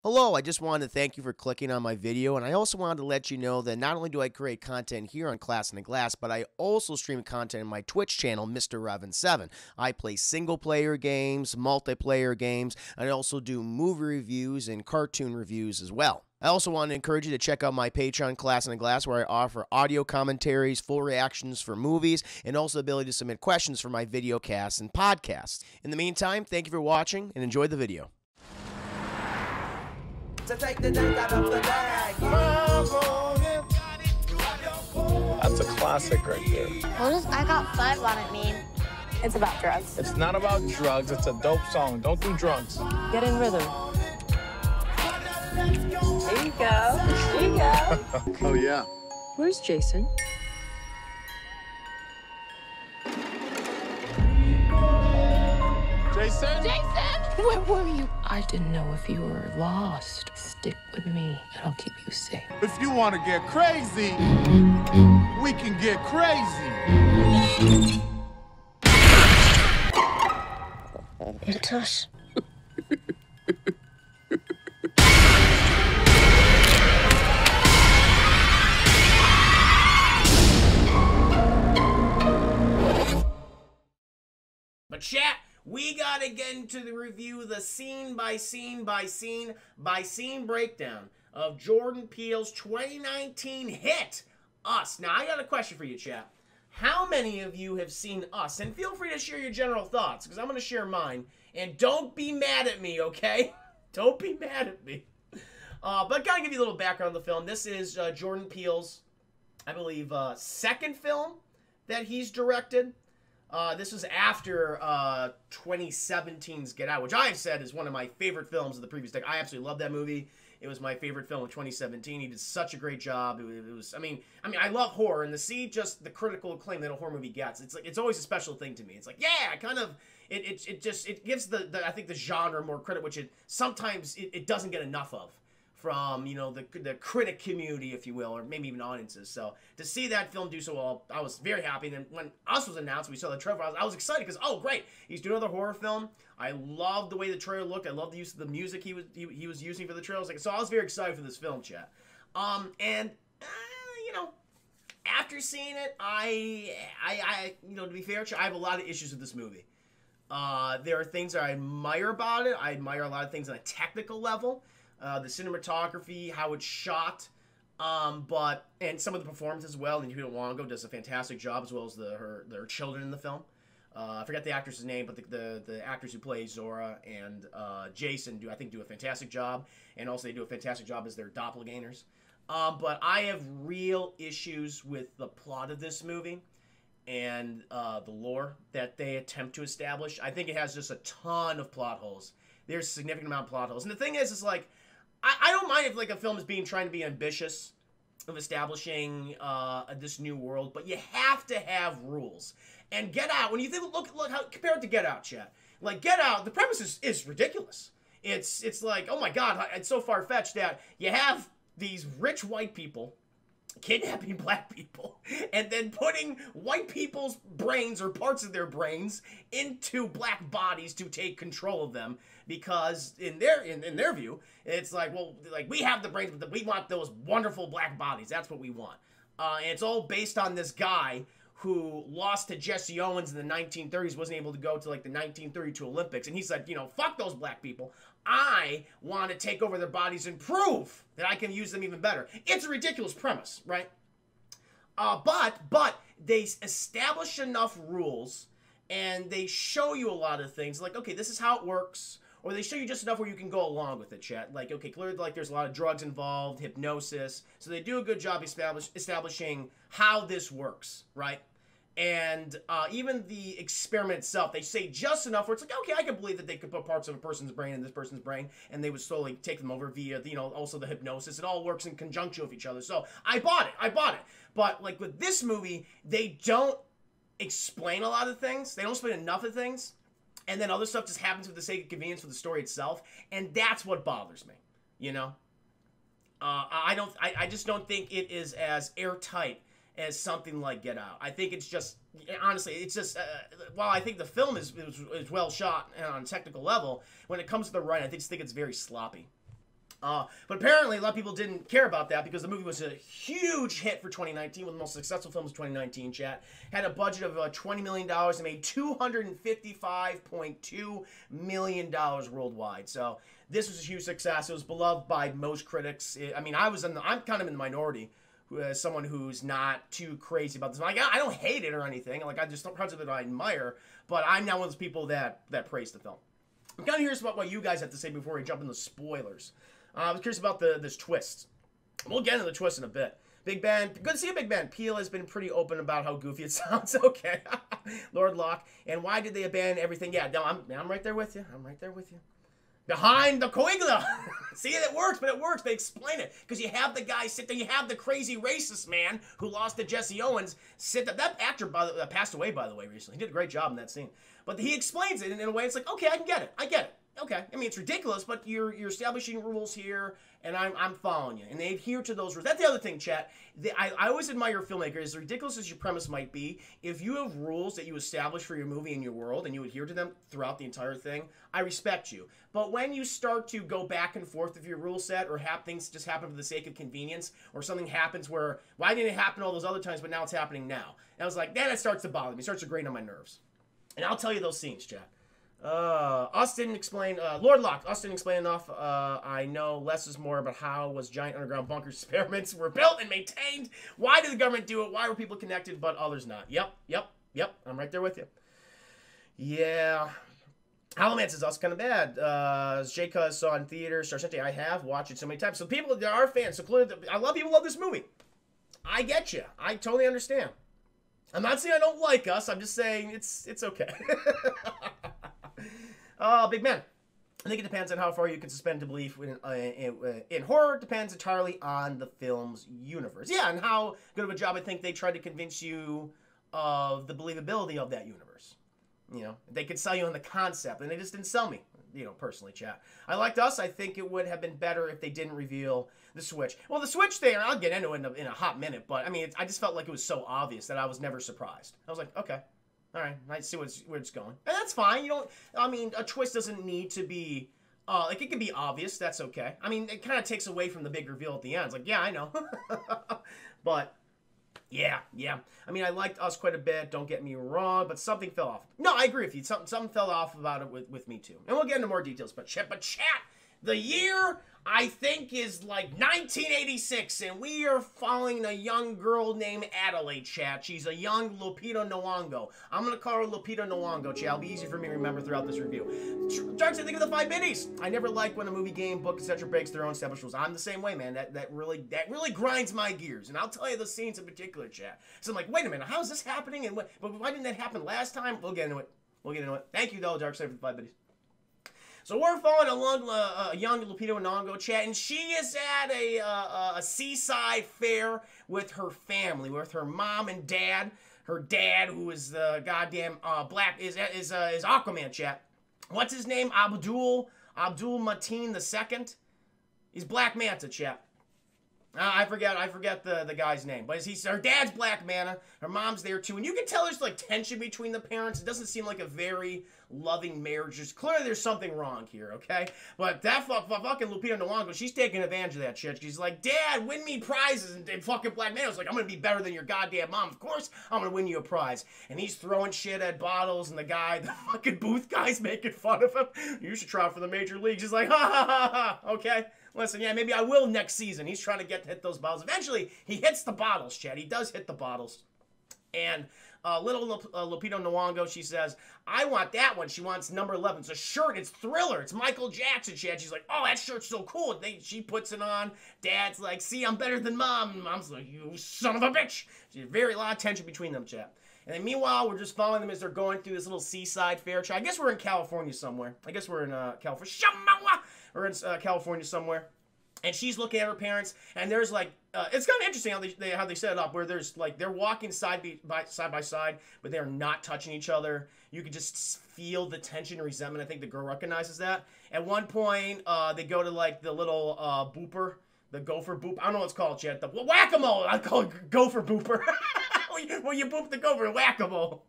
Hello, I just wanted to thank you for clicking on my video, and I also wanted to let you know that not only do I create content here on Class in the Glass, but I also stream content in my Twitch channel, Mr. Revan7. I play single-player games, multiplayer games, and I also do movie reviews and cartoon reviews as well. I also want to encourage you to check out my Patreon, Class in the Glass, where I offer audio commentaries, full reactions for movies, and also the ability to submit questions for my video casts and podcasts. In the meantime, thank you for watching, and enjoy the video. To take the dirt out of the bag. That's a classic right there. What does I got 5 on it mean? It's about drugs. It's not about drugs. It's a dope song. Don't do drugs. Get in rhythm. There you go. There you go. Oh, yeah. Where's Jason? Jason? Jason! Where were you? I didn't know if you were lost. Stick with me, and I'll keep you safe. If you want to get crazy, we can get crazy. It's us. But chat, we gotta get into the review, the scene by scene by scene by scene breakdown of Jordan Peele's 2019 hit, Us. Now, I got a question for you, chat. How many of you have seen Us? And feel free to share your general thoughts, because I'm going to share mine. And don't be mad at me, okay? Don't be mad at me. But I gotta give you a little background on the film. This is Jordan Peele's, I believe, second film that he's directed. This was after 2017's Get Out, which I've said is one of my favorite films of the previous decade. I absolutely love that movie. It was my favorite film of 2017. He did such a great job. It was, I mean, I love horror, and to see just the critical acclaim that a horror movie gets, it's always a special thing to me. It's like, yeah, kind of, it gives I think the genre more credit, which sometimes it doesn't get enough of from, you know, the critic community, if you will, or maybe even audiences. So to see that film do so well, I was very happy. And then when Us was announced, we saw the trailer, I was excited because, oh, great, he's doing another horror film. I loved the way the trailer looked. I loved the use of the music he was using for the trailer. So I was very excited for this film, chat. You know, after seeing it, you know, to be fair, I have a lot of issues with this movie. There are things that I admire about it. I admire a lot of things on a technical level. The cinematography, how it's shot, and some of the performances as well. And Nyong'o does a fantastic job, as well as their children in the film. I forget the actress's name, but the actors who play Zora and Jason do a fantastic job, and also they do a fantastic job as their doppelgangers. But I have real issues with the plot of this movie and the lore that they attempt to establish. I think it has just a ton of plot holes. There's a significant amount of plot holes, and the thing is like, I don't mind if like a film is trying to be ambitious of establishing this new world, but you have to have rules. And Get Out, when you look how compare it to Get Out, chat. Like Get Out, the premise is ridiculous. It's like, oh my god, it's so far fetched that you have these rich white people kidnapping black people and then putting white people's brains or parts of their brains into black bodies to take control of them, because in their view, it's like, well, like, we have the brains, but we want those wonderful black bodies. That's what we want. And it's all based on this guy who lost to Jesse Owens in the 1930s, wasn't able to go to like the 1932 Olympics, and he said, you know, fuck those black people. I want to take over their bodies and prove that I can use them even better. It's a ridiculous premise, right? But they establish enough rules, and they show you a lot of things. Like, okay, this is how it works. Or they show you just enough where you can go along with it, chat. Like, okay, clearly, like, there's a lot of drugs involved, hypnosis. So they do a good job establishing how this works, right? And even the experiment itself, they say just enough where it's like, okay, I can believe that they could put parts of a person's brain in this person's brain, and they would slowly take them over via, you know, also the hypnosis. It all works in conjunction with each other. So I bought it. But like with this movie, they don't explain a lot of things. They don't explain enough of things. And then other stuff just happens for the sake of convenience for the story itself. And that's what bothers me, you know? I just don't think it is as airtight as something like Get Out. I think it's just, honestly, it's just, while I think the film is well shot and on a technical level, when it comes to the writing, I just think it's very sloppy. But apparently, a lot of people didn't care about that because the movie was a huge hit for 2019, one of the most successful films of 2019, chat. Had a budget of $20 million and made $255.2 million worldwide. So this was a huge success. It was beloved by most critics. I'm kind of in the minority as someone who's not too crazy about this. Like, I don't hate it or anything. Like, I just don't parts of it I admire, but I'm now one of those people that praise the film. I'm kind of curious about what you guys have to say before we jump into spoilers. I was curious about this twist. We'll get into the twist in a bit. Big Ben, good to see you, Big Ben. Peel has been pretty open about how goofy it sounds. Okay. Lord Locke. And why did they abandon everything? Yeah, no, I'm right there with you. I'm right there with you. Behind the Coigla. See, it works, but it works. They explain it. Because you have the guy sit there. You have the crazy racist man who lost to Jesse Owens sit there. That actor passed away, by the way, recently. He did a great job in that scene. But he explains it in a way it's like, okay, I can get it. I get it. Okay, I mean, it's ridiculous, but you're establishing rules here, and I'm following you. And they adhere to those rules. That's the other thing, chat. I always admire filmmakers, as ridiculous as your premise might be, if you have rules that you establish for your movie and your world, and you adhere to them throughout the entire thing, I respect you. But when you start to go back and forth with your rule set, or have things just happen for the sake of convenience, or something happens where, why didn't it happen all those other times, but now it's happening now? And I was like, then it starts to bother me. It starts to grate on my nerves. And I'll tell you those scenes, chat. Us didn't explain, Lord Locke, us didn't explain enough. I know less is more about how was giant underground bunker experiments were built and maintained. Why did the government do it? Why were people connected, but others not? Yep. I'm right there with you. Yeah. Howlman says, us kind of bad. Jayka saw in theaters. Sargenti, I have watched it so many times. So people, there are fans. So clearly, a lot of people love this movie. I get you. I totally understand. I'm not saying I don't like us. I'm just saying it's okay. Big man. I think it depends on how far you can suspend to belief in horror. It depends entirely on the film's universe. Yeah, and how good of a job I think they tried to convince you of the believability of that universe. You know, they could sell you on the concept, and they just didn't sell me, you know, personally, chat. I liked us. I think it would have been better if they didn't reveal the switch. Well, the switch thing, I'll get into it in a hot minute, but, I mean, I just felt like it was so obvious that I was never surprised. I was like, okay. All right, I see where it's going. And that's fine. You don't, I mean, a twist doesn't need to be, like, it can be obvious. That's okay. I mean, it kind of takes away from the big reveal at the end. It's like, yeah, I know. But, yeah. I mean, I liked us quite a bit. Don't get me wrong, but something fell off. No, I agree with you. Something fell off about it with me, too. And we'll get into more details. But chat, the year, I think, is like 1986, and we are following a young girl named Adelaide, chat. She's a young Lupita Nyong'o. I'm going to call her Lupita Nyong'o, chat. It'll be easy for me to remember throughout this review. Starts to think of the 5 biddies. I never like when a movie, game, book, etc. breaks their own established rules. I'm the same way, man. That really grinds my gears. And I'll tell you the scenes in particular, chat. So I'm like, wait a minute, how is this happening? But why didn't that happen last time? We'll get into it. Thank you, though, Darkseid, for the 5 biddies. So we're following along a young Lupita Nyong'o, chat, and she is at a seaside fair with her family, with her mom and dad. Her dad, who is the goddamn black, is Aquaman, chat. What's his name? Abdul Mateen II. He's Black Manta, chat. I forget the guy's name, but her dad's Black Manta, her mom's there too, and you can tell there's like tension between the parents. It doesn't seem like a very loving marriage. Clearly there's something wrong here, okay? But that fucking Lupita Nyong'o, she's taking advantage of that shit. She's like, Dad, win me prizes, and fucking Black Manta's like, I'm gonna be better than your goddamn mom. Of course I'm gonna win you a prize. And he's throwing shit at bottles, and the fucking booth guy's making fun of him. You should try out for the major leagues. He's like, ha ha ha ha, okay? Listen, yeah, maybe I will next season. He's trying to hit those bottles. Eventually, he hits the bottles, Chad. He does hit the bottles. And little Lupita Nyong'o, she says, I want that one. She wants number 11. It's a shirt. It's Thriller. It's Michael Jackson, Chad. She's like, oh, that shirt's so cool. She puts it on. Dad's like, see, I'm better than Mom. And Mom's like, you son of a bitch. There's a lot of tension between them, Chad. And then meanwhile, we're just following them as they're going through this little seaside fair. Chad. I guess we're in California somewhere. We're in California somewhere. And she's looking at her parents, and there's like, it's kind of interesting how they set it up, where there's like, they're walking side by side, but they're not touching each other. You can just feel the tension and resentment. I think the girl recognizes that. At one point, they go to like the little booper, the gopher boop. I don't know what it's called yet. The whack-a-mole. I call it gopher booper. Well, you boop the gopher, whack-a-mole.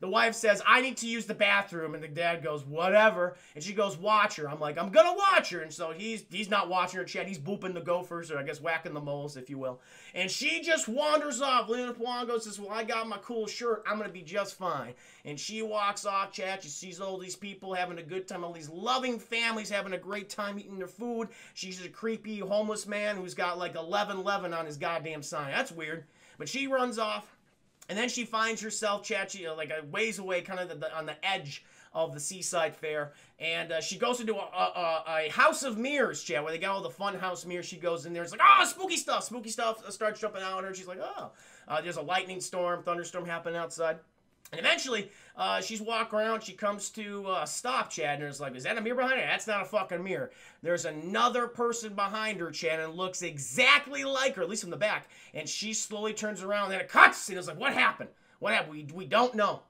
The wife says, I need to use the bathroom, and the dad goes, whatever. And she goes, watch her. I'm like, I'm gonna watch her. And so he's not watching her, Chad. He's booping the gophers, or I guess whacking the moles, if you will. And she just wanders off. Lena Puango says, well, I got my cool shirt. I'm gonna be just fine. And she walks off, Chad. She sees all these people having a good time, all these loving families having a great time eating their food. She's a creepy homeless man who's got like 1111 on his goddamn sign. That's weird. But she runs off, and then she finds herself, Chad, like a ways away, kind of on the edge of the seaside fair, and she goes into a house of mirrors, Chad, where they got all the fun house mirrors. She goes in there, it's like, oh, spooky stuff starts jumping out at her. She's like, oh, there's a lightning storm, thunderstorm happening outside. And eventually, she's walking around, she comes to stop, Chad, and there's like, is that a mirror behind her? That's not a fucking mirror. There's another person behind her, Chad, and looks exactly like her, at least from the back, and she slowly turns around, and then it cuts, and it's like, what happened? What happened? We don't know.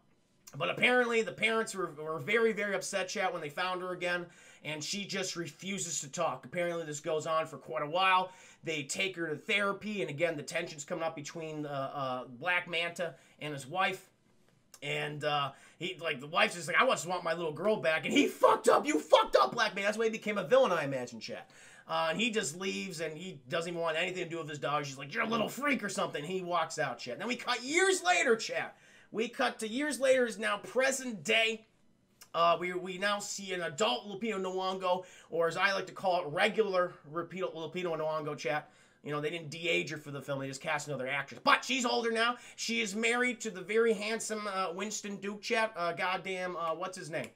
But apparently, the parents were very, very upset, Chad, when they found her again, and she just refuses to talk. Apparently, this goes on for quite a while. They take her to therapy, and again, the tension's coming up between Black Manta and his wife. And he, like, the wife's just like, I just want my little girl back. And he fucked up. You fucked up, Black Man. That's why he became a villain, I imagine, Chat. And he just leaves, and he doesn't even want anything to do with his dog. She's like, you're a little freak or something. He walks out, Chat. Then we cut years later, Chat. We cut to years later is now present day. We now see an adult Lupita Nyong'o, or as I like to call it, regular Lupita Nyong'o, Chat. You know, they didn't de-age her for the film. They just cast another actress. But she's older now. She is married to the very handsome Winston Duke, Chat. What's his name?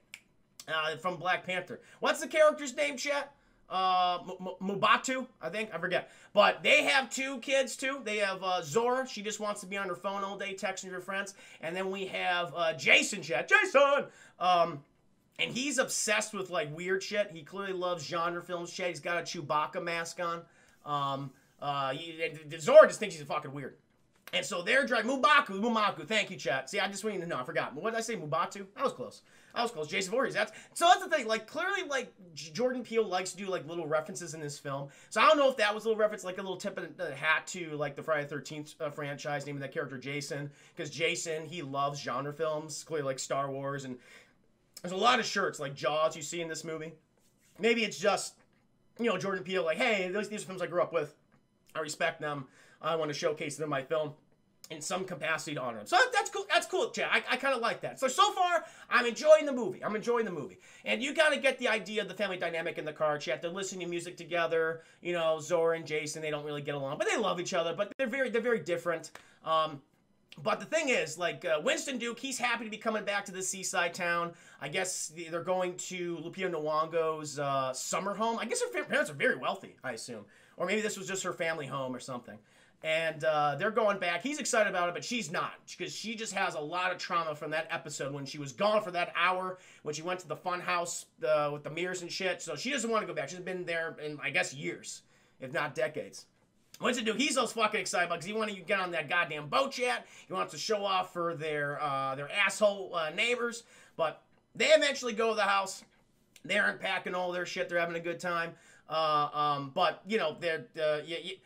From Black Panther. What's the character's name, Chat? Mubatu, I think. I forget. But they have 2 kids, too. They have Zora. She just wants to be on her phone all day, texting her friends. And then we have Jason, Chat. Jason! And he's obsessed with, like, weird shit. He clearly loves genre films, Chat. He's got a Chewbacca mask on. Zora just thinks he's fucking weird. And so they're driving. Mumaku. Thank you, chat. See, I just wanted to know. I forgot. What did I say? Mubatu? I was close. Jason Voorhees. That's the thing. Like, clearly, like, Jordan Peele likes to do, like, little references in this film. So I don't know if that was a little reference, like a little tip in the hat to, like, the Friday the 13th franchise, naming that character Jason. Because Jason, he loves genre films, clearly like Star Wars. And there's a lot of shirts, like Jaws, you see in this movie. Maybe it's just, you know, Jordan Peele, like, hey, these are films I grew up with. I respect them. I want to showcase them in my film in some capacity to honor them. So that's cool. That's cool, Chad. I kind of like that. So far, I'm enjoying the movie. And you kind of get the idea of the family dynamic in the car, Chat. They're listening to music together. You know, Zora and Jason, they don't really get along, but they love each other. But they're very different. But the thing is, like, Winston Duke, he's happy to be coming back to this seaside town. I guess they're going to Lupita Nyong'o's summer home. I guess her parents are very wealthy, I assume. Or maybe this was just her family home or something. And they're going back. He's excited about it, but she's not. Because she just has a lot of trauma from that episode when she was gone for that hour, when she went to the fun house with the mirrors and shit. So she doesn't want to go back. She's been there in, I guess, years, if not decades. Winston Duke, he's so fucking excited about because he wants to get on that goddamn boat, Chat. He wants to show off for their asshole neighbors. But they eventually go to the house. They're unpacking all their shit. They're having a good time. But you know,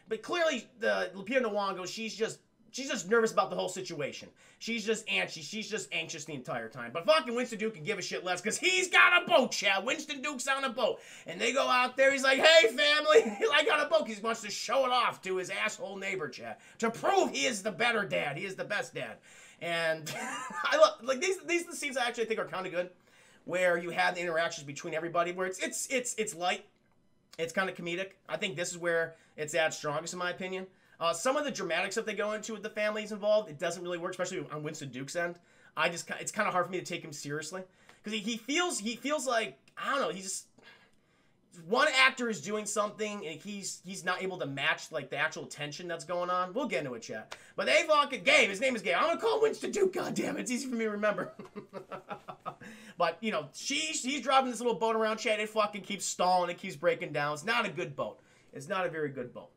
but clearly the Lupita Nyong'o, she's just nervous about the whole situation. She's just anxious. She's just anxious the entire time. But fucking Winston Duke can give a shit less because he's got a boat, Chad. Winston Duke's on a boat, and they go out there. He's like, "Hey, family, I got a boat." He wants to show it off to his asshole neighbor, Chad, to prove he is the better dad. He is the best dad. And I love like these are the scenes I actually think are kind of good, where you have the interactions between everybody, where it's light. It's kind of comedic. I think this is where it's at strongest, in my opinion. Some of the dramatic stuff they go into with the families involved, it doesn't really work, especially on Winston Duke's end. It's kind of hard for me to take him seriously because he feels like, I don't know. He just, one actor is doing something and he's not able to match like the actual tension that's going on. We'll get into it, chat. But they fucking Gabe. His name is Gabe. I'm gonna call him Winston Duke. God damn it, it's easy for me to remember. But you know, he's driving this little boat around, chat. It fucking keeps stalling. It keeps breaking down. It's not a good boat. It's not a very good boat.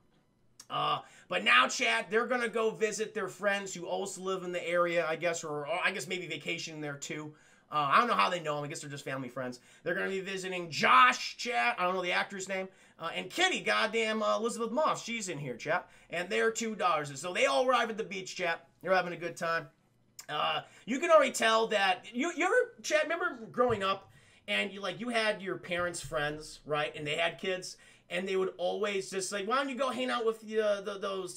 But now, chat, they're gonna go visit their friends who also live in the area, I guess, or I guess maybe vacation there too. I don't know how they know him. I guess they're just family friends. They're going to be visiting Josh, chat. I don't know the actor's name. And Kitty, goddamn Elizabeth Moss, she's in here, chap. And their 2 daughters. So they all arrive at the beach, chap. They're having a good time. You can already tell that you ever, Chad, remember growing up and you had your parents' friends, right? And they had kids, and they would always just like, why don't you go hang out with those,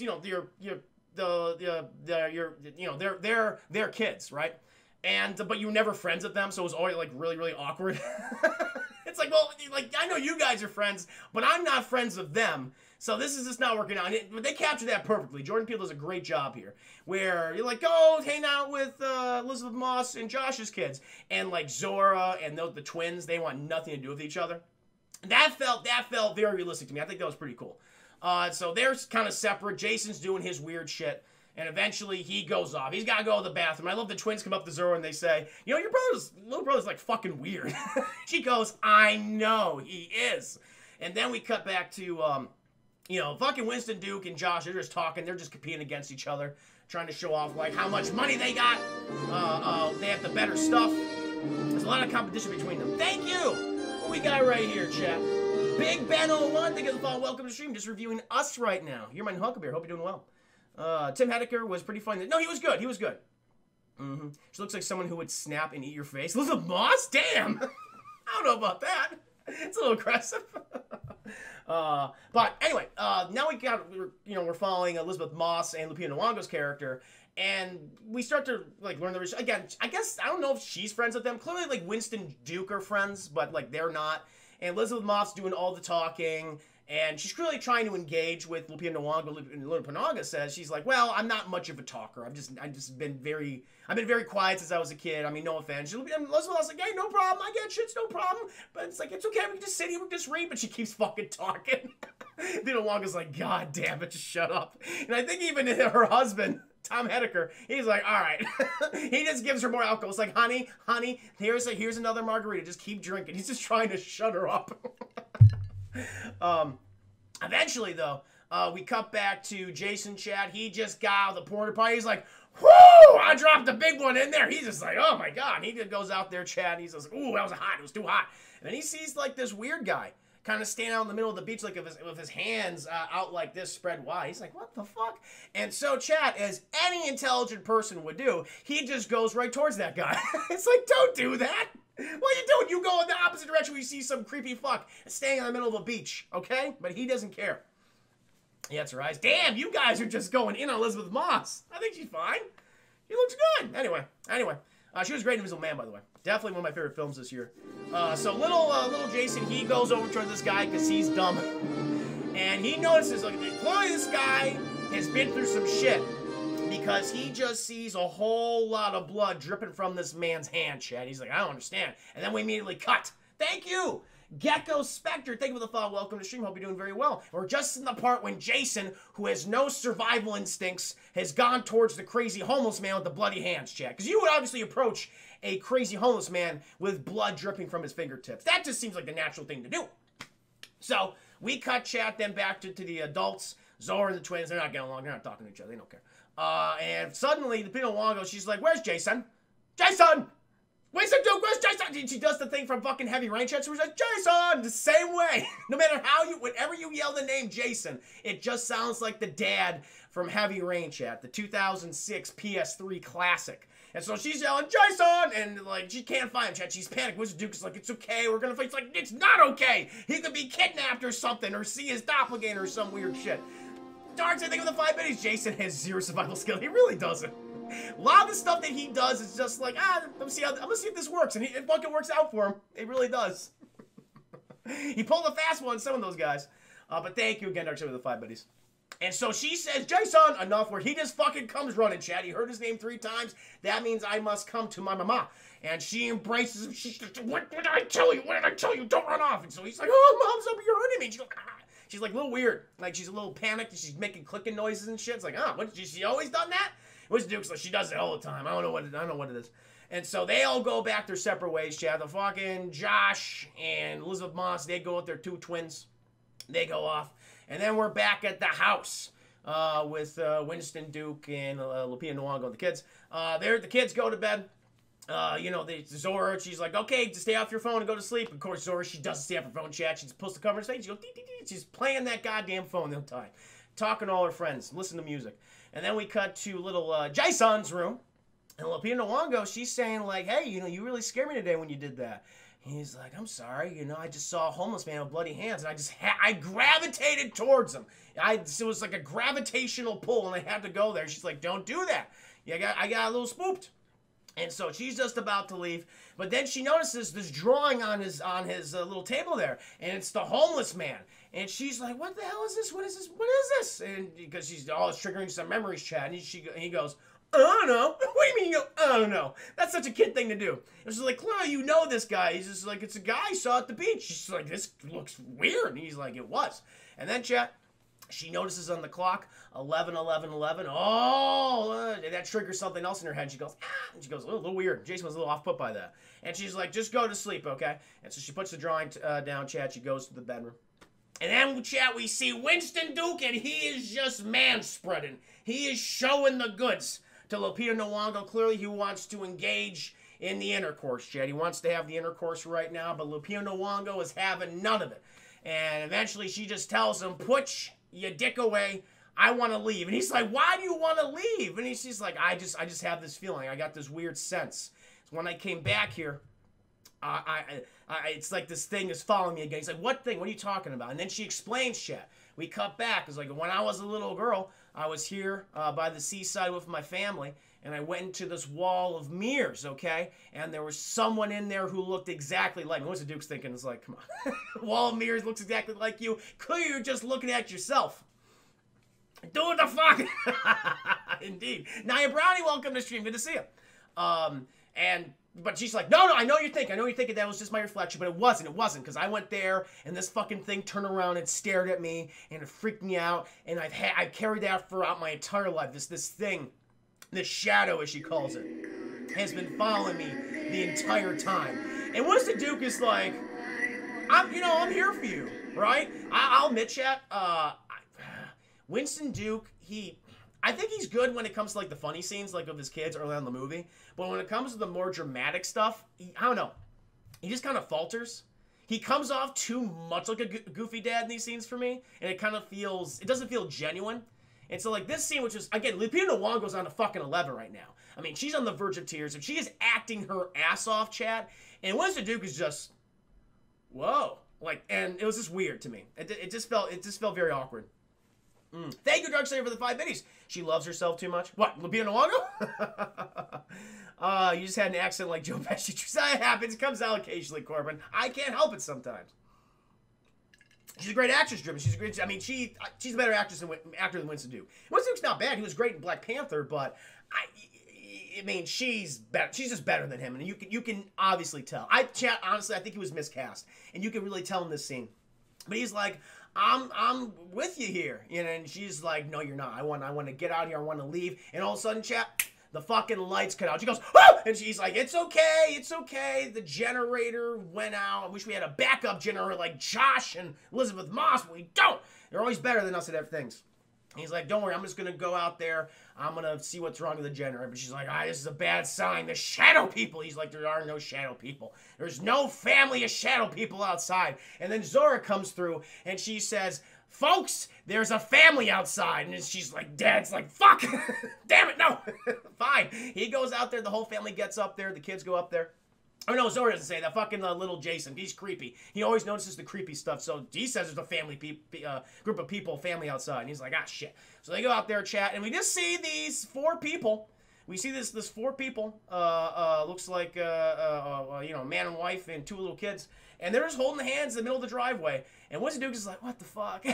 their kids, right? And but you were never friends with them, so it was always like really, really awkward. It's like, well, like I know you guys are friends, but I'm not friends with them. So this is just not working out. But they captured that perfectly. Jordan Peele does a great job here. Where you're like, go hang out with Elizabeth Moss and Josh's kids. And like Zora and the twins, they want nothing to do with each other. That felt very realistic to me. I think that was pretty cool. So they're kind of separate. Jason's doing his weird shit. And eventually he goes off. He's got to go to the bathroom. I love the twins come up to Zora and they say, your little brother's like fucking weird. She goes, I know, he is. And then we cut back to... fucking Winston Duke and Josh, they're just talking. They're just competing against each other, trying to show off, like, how much money they got. They have the better stuff. There's a lot of competition between them. Thank you! What we got right here, chat? Big Ben 01, thank you for the follow. Welcome to the stream. Just reviewing us right now. You're my Huckleberry. Hope you're doing well. Tim Hedeker was pretty fun. No, he was good. He was good. She looks like someone who would snap and eat your face. Elizabeth Moss? Damn! I don't know about that. It's a little aggressive. But anyway, now we're following Elizabeth Moss and Lupita Nyong'o's character, and we start to like learn the again. I guess I don't know if she's friends with them. Clearly, like Winston Duke are friends, but like they're not. And Elizabeth Moss doing all the talking, and she's really trying to engage with Lupita Nyong'o. And Lupita Nyong'o says she's like, well, I'm not much of a talker. I've been very quiet since I was a kid. I mean, no offense. And Elizabeth Moss like, hey, no problem. I get shit's no problem. But it's like, it's okay. We can just sit here. We can just read. But she keeps fucking talking. Lupita Nyong'o's like, God damn it, just shut up. And I think even her husband, Tom Hedeker, he's like, all right. He just gives her more alcohol. It's like, honey, here's another margarita. Just keep drinking. He's just trying to shut her up. Eventually, though, we cut back to Jason Chad. He just got out of the porta potty. He's like, whoo! I dropped a big one in there. He's just like, oh my God. He just goes out there, Chad. He's just like, ooh, that was hot. It was too hot. And then he sees like this weird guy kind of standing out in the middle of the beach, like with his hands out like this, spread wide. He's like, what the fuck? And so Chad, as any intelligent person would do, he just goes right towards that guy. It's like, don't do that. What are you doing? You go in the opposite direction where you see some creepy fuck staying in the middle of a beach, okay? But he doesn't care. He hits her eyes. Damn, you guys are just going in on Elizabeth Moss. I think she's fine. She looks good. Anyway. She was great in Invisible Man, by the way. Definitely one of my favorite films this year. So little Jason, he goes over towards this guy because he's dumb. And he notices, like, clearly this guy has been through some shit. Because he just sees a whole lot of blood dripping from this man's hand, Chad. He's like, I don't understand. And then we immediately cut. Thank you! Gecko Spectre, thank you for the follow. Welcome to the stream. Hope you're doing very well. We're just in the part when Jason, who has no survival instincts, has gone towards the crazy homeless man with the bloody hands, Chad. Because you would obviously approach a crazy homeless man with blood dripping from his fingertips. That just seems like the natural thing to do. So, we cut Chad then back to the adults. Zora and the twins, they're not getting along. They're not talking to each other. They don't care. And suddenly, the Lupita Nyong'o, she's like, where's Jason? Jason! Winston Duke, where's Jason? She does the thing from fucking Heavy Rain Chat, so she's like, Jason! The same way. No matter whenever you yell the name Jason, it just sounds like the dad from Heavy Rain Chat, the 2006 PS3 classic. And so she's yelling, Jason! And, like, she can't find him, Chad. She's panicked. Winston Duke's like, it's okay, we're gonna fight. It's like, it's not okay! He could be kidnapped or something, or see his doppelganger or some weird shit. Dark side thing with the 5 minutes, Jason has zero survival skill. He really doesn't. A lot of the stuff that he does is just like, I'm gonna see if this works. And it fucking works out for him. It really does. He pulled a fast one, some of those guys. But thank you again, Dark side with the 5 buddies. And so she says, Jason, enough, where he just fucking comes running, Chad. He heard his name 3 times. That means I must come to my mama. And she embraces him. She's like, what did I tell you? What did I tell you? Don't run off. And so he's like, oh, Mom's up, you're hurting me. And she's like, ah. She's like a little weird. Like she's a little panicked and she's making clicking noises and shit. It's like, what, she always done that? Winston Duke's like, she does it all the time. I don't know what it is. And so they all go back their separate ways, Chad. The fucking Josh and Elizabeth Moss, they go with their 2 twins. They go off. And then we're back at the house with Winston Duke and Lupita Nyong'o and the kids. The kids go to bed. Zora, she's like, okay, just stay off your phone and go to sleep. Of course, Zora, she doesn't stay off her phone chat. She just pulls the cover and face. She goes, dee, dee, dee. She's playing that goddamn phone the whole time. Talking to all her friends, listen to music. And then we cut to little Jason's room. And Lupita Nyong'o, she's saying like, hey, you really scared me today when you did that. And he's like, I'm sorry, I just saw a homeless man with bloody hands, and I gravitated towards him. It was like a gravitational pull, and I had to go there. She's like, don't do that. I got a little spooked. And so she's just about to leave, but then she notices this drawing on his little table there, and it's the homeless man. And she's like, "What the hell is this? What is this? What is this?" And because she's it's triggering some memories chat, and he goes, "I don't know." What do you mean you go, "I don't know"? That's such a kid thing to do. It's just like, clearly you know this guy. He's just like, it's a guy I saw at the beach. She's like, this looks weird. And he's like, it was. And then chat. She notices on the clock, 11, 11, 11. Oh, that triggers something else in her head. She goes, ah, and she goes, a little weird. Jason was a little off put by that. And she's like, just go to sleep, okay? And so she puts the drawing down, chat. She goes to the bedroom. And then, chat, we see Winston Duke, and he is just man-spreading. He is showing the goods to Lupita Nyong'o. Clearly, he wants to engage in the intercourse, chat. He wants to have the intercourse right now, but Lupita Nyong'o is having none of it. And eventually, she just tells him, put your dick away. I want to leave. And he's like, why do you want to leave? And she's like, I just have this feeling. I got this weird sense. So when I came back here, it's like this thing is following me again. He's like, what thing? What are you talking about? And then she explains shit. We cut back. It's like, when I was a little girl, I was here by the seaside with my family, and I went into this wall of mirrors, okay? And there was someone in there who looked exactly like me. What's the Duke's thinking? It's like, come on. Wall of mirrors looks exactly like you. Clearly, you're just looking at yourself. Do what the fuck? Indeed. Naya Brownie, welcome to stream. Good to see you. But she's like, no, I know you're thinking that was just my reflection, but it wasn't, because I went there, and this fucking thing turned around and stared at me, and it freaked me out, and I've carried that throughout my entire life. This thing, this shadow, as she calls it, has been following me the entire time. And Winston Duke is like, I'm here for you, right? I'll admit, chat, Winston Duke, I think he's good when it comes to, like, the funny scenes, like, of his kids early on in the movie. But when it comes to the more dramatic stuff, I don't know. He just kind of falters. He comes off too much like a goofy dad in these scenes for me. And it doesn't feel genuine. And so, like, this scene, which is, again, Lupita Nyong'o's on a fucking 11 right now. I mean, she's on the verge of tears. And she is acting her ass off, chat. And Winston Duke is just, whoa. Like, and it was just weird to me. It just felt very awkward. Thank you, Darkslayer, for the 5 minis. She loves herself too much. What, Lupita Nyong'o? You just had an accent like Joe Pesci. That happens. It comes out occasionally, Corbin. I can't help it sometimes. She's a great actress, Driven. She's a better actor than Winston Duke. Winston Duke's not bad. He was great in Black Panther, but she's better. She's just better than him, and you can obviously tell. Honestly, I think he was miscast, and you can really tell in this scene. But he's like, I'm with you here, and she's like, no, you're not. I want to get out of here. I want to leave. And all of a sudden, chat, the fucking lights cut out. She goes, oh! And she's like, it's okay. The generator went out. I wish we had a backup generator like Josh and Elizabeth Moss, but we don't. They're always better than us at things. And he's like, don't worry, I'm just going to go out there. I'm going to see what's wrong with the generator. But she's like, this is a bad sign. The shadow people. He's like, there are no shadow people. There's no family of shadow people outside. And then Zora comes through, and she says, folks, there's a family outside. And she's like, Dad's like, fuck. Damn it, no. Fine. He goes out there. The whole family gets up there. The kids go up there. Oh, no, Zora doesn't say that. Fucking little Jason. He's creepy. He always notices the creepy stuff. So he says there's a family group of people, family outside. And he's like, shit. So they go out there, chat. And we just see these 4 people. We see this 4 people. Looks like, man and wife and 2 little kids. And they're just holding hands in the middle of the driveway. And Winston Duke is like, what the fuck?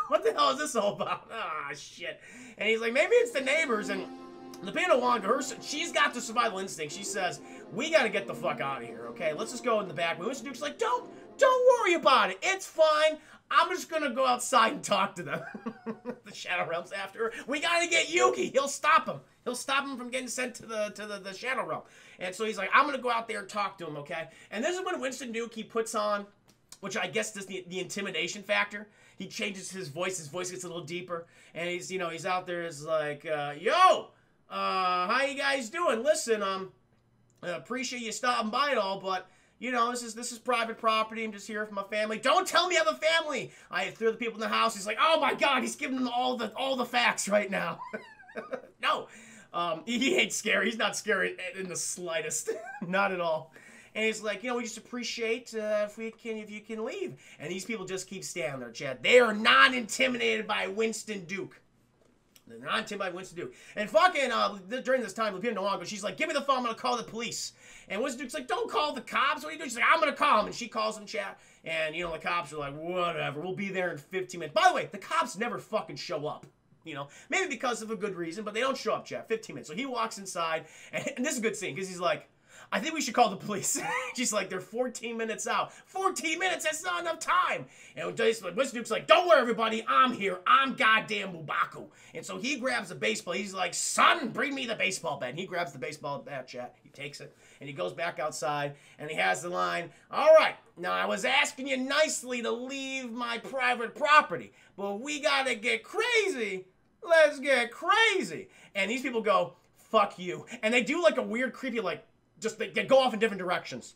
What the hell is this all about? Shit. And he's like, maybe it's the neighbors. And Lupita Nyong'o, she's got the survival instinct. She says, we got to get the fuck out of here, okay? Let's just go in the back. But Winston Duke's like, don't worry about it. It's fine. I'm just going to go outside and talk to them. The Shadow Realm's after her. We got to get Yuki. He'll stop him. He'll stop him from getting sent to the Shadow Realm. And so he's like, I'm going to go out there and talk to him, okay? And this is when Winston Duke, he puts on, which I guess is the intimidation factor. He changes his voice. His voice gets a little deeper. And he's out there. It's like, yo! How you guys doing? Listen, appreciate you stopping by and all, but you know, this is private property. I'm just here for my family. Don't tell me I have a family. I threw the people in the house. He's like, oh my God, he's giving them all the facts right now. No, he ain't scary. He's not scary in the slightest, not at all. And he's like, you know, we just appreciate if you can leave. And these people just keep standing there, Chad. They are not intimidated by Winston Duke. They're not intimidated by Winston Duke. And fucking, during this time, Lupita Nyong'o, she's like, give me the phone, I'm gonna call the police. And Winston Duke's like, don't call the cops. What are you doing? She's like, I'm gonna call them. And she calls them, Chad. And, you know, the cops are like, whatever, we'll be there in 15 minutes. By the way, the cops never fucking show up. You know, maybe because of a good reason, but they don't show up, Chad. 15 minutes. So he walks inside, and this is a good scene, because he's like, I think we should call the police. She's like, they're 14 minutes out. 14 minutes, that's not enough time. And Winston Duke's like, don't worry, everybody, I'm here. I'm goddamn Mubaku. And so he grabs a baseball. He's like, son, bring me the baseball bat. And he grabs the baseball bat, Chat. He takes it, and he goes back outside, and he has the line, all right, now I was asking you nicely to leave my private property, but we gotta get crazy. Let's get crazy. And these people go, fuck you. And they do like a weird, creepy, like, just they go off in different directions.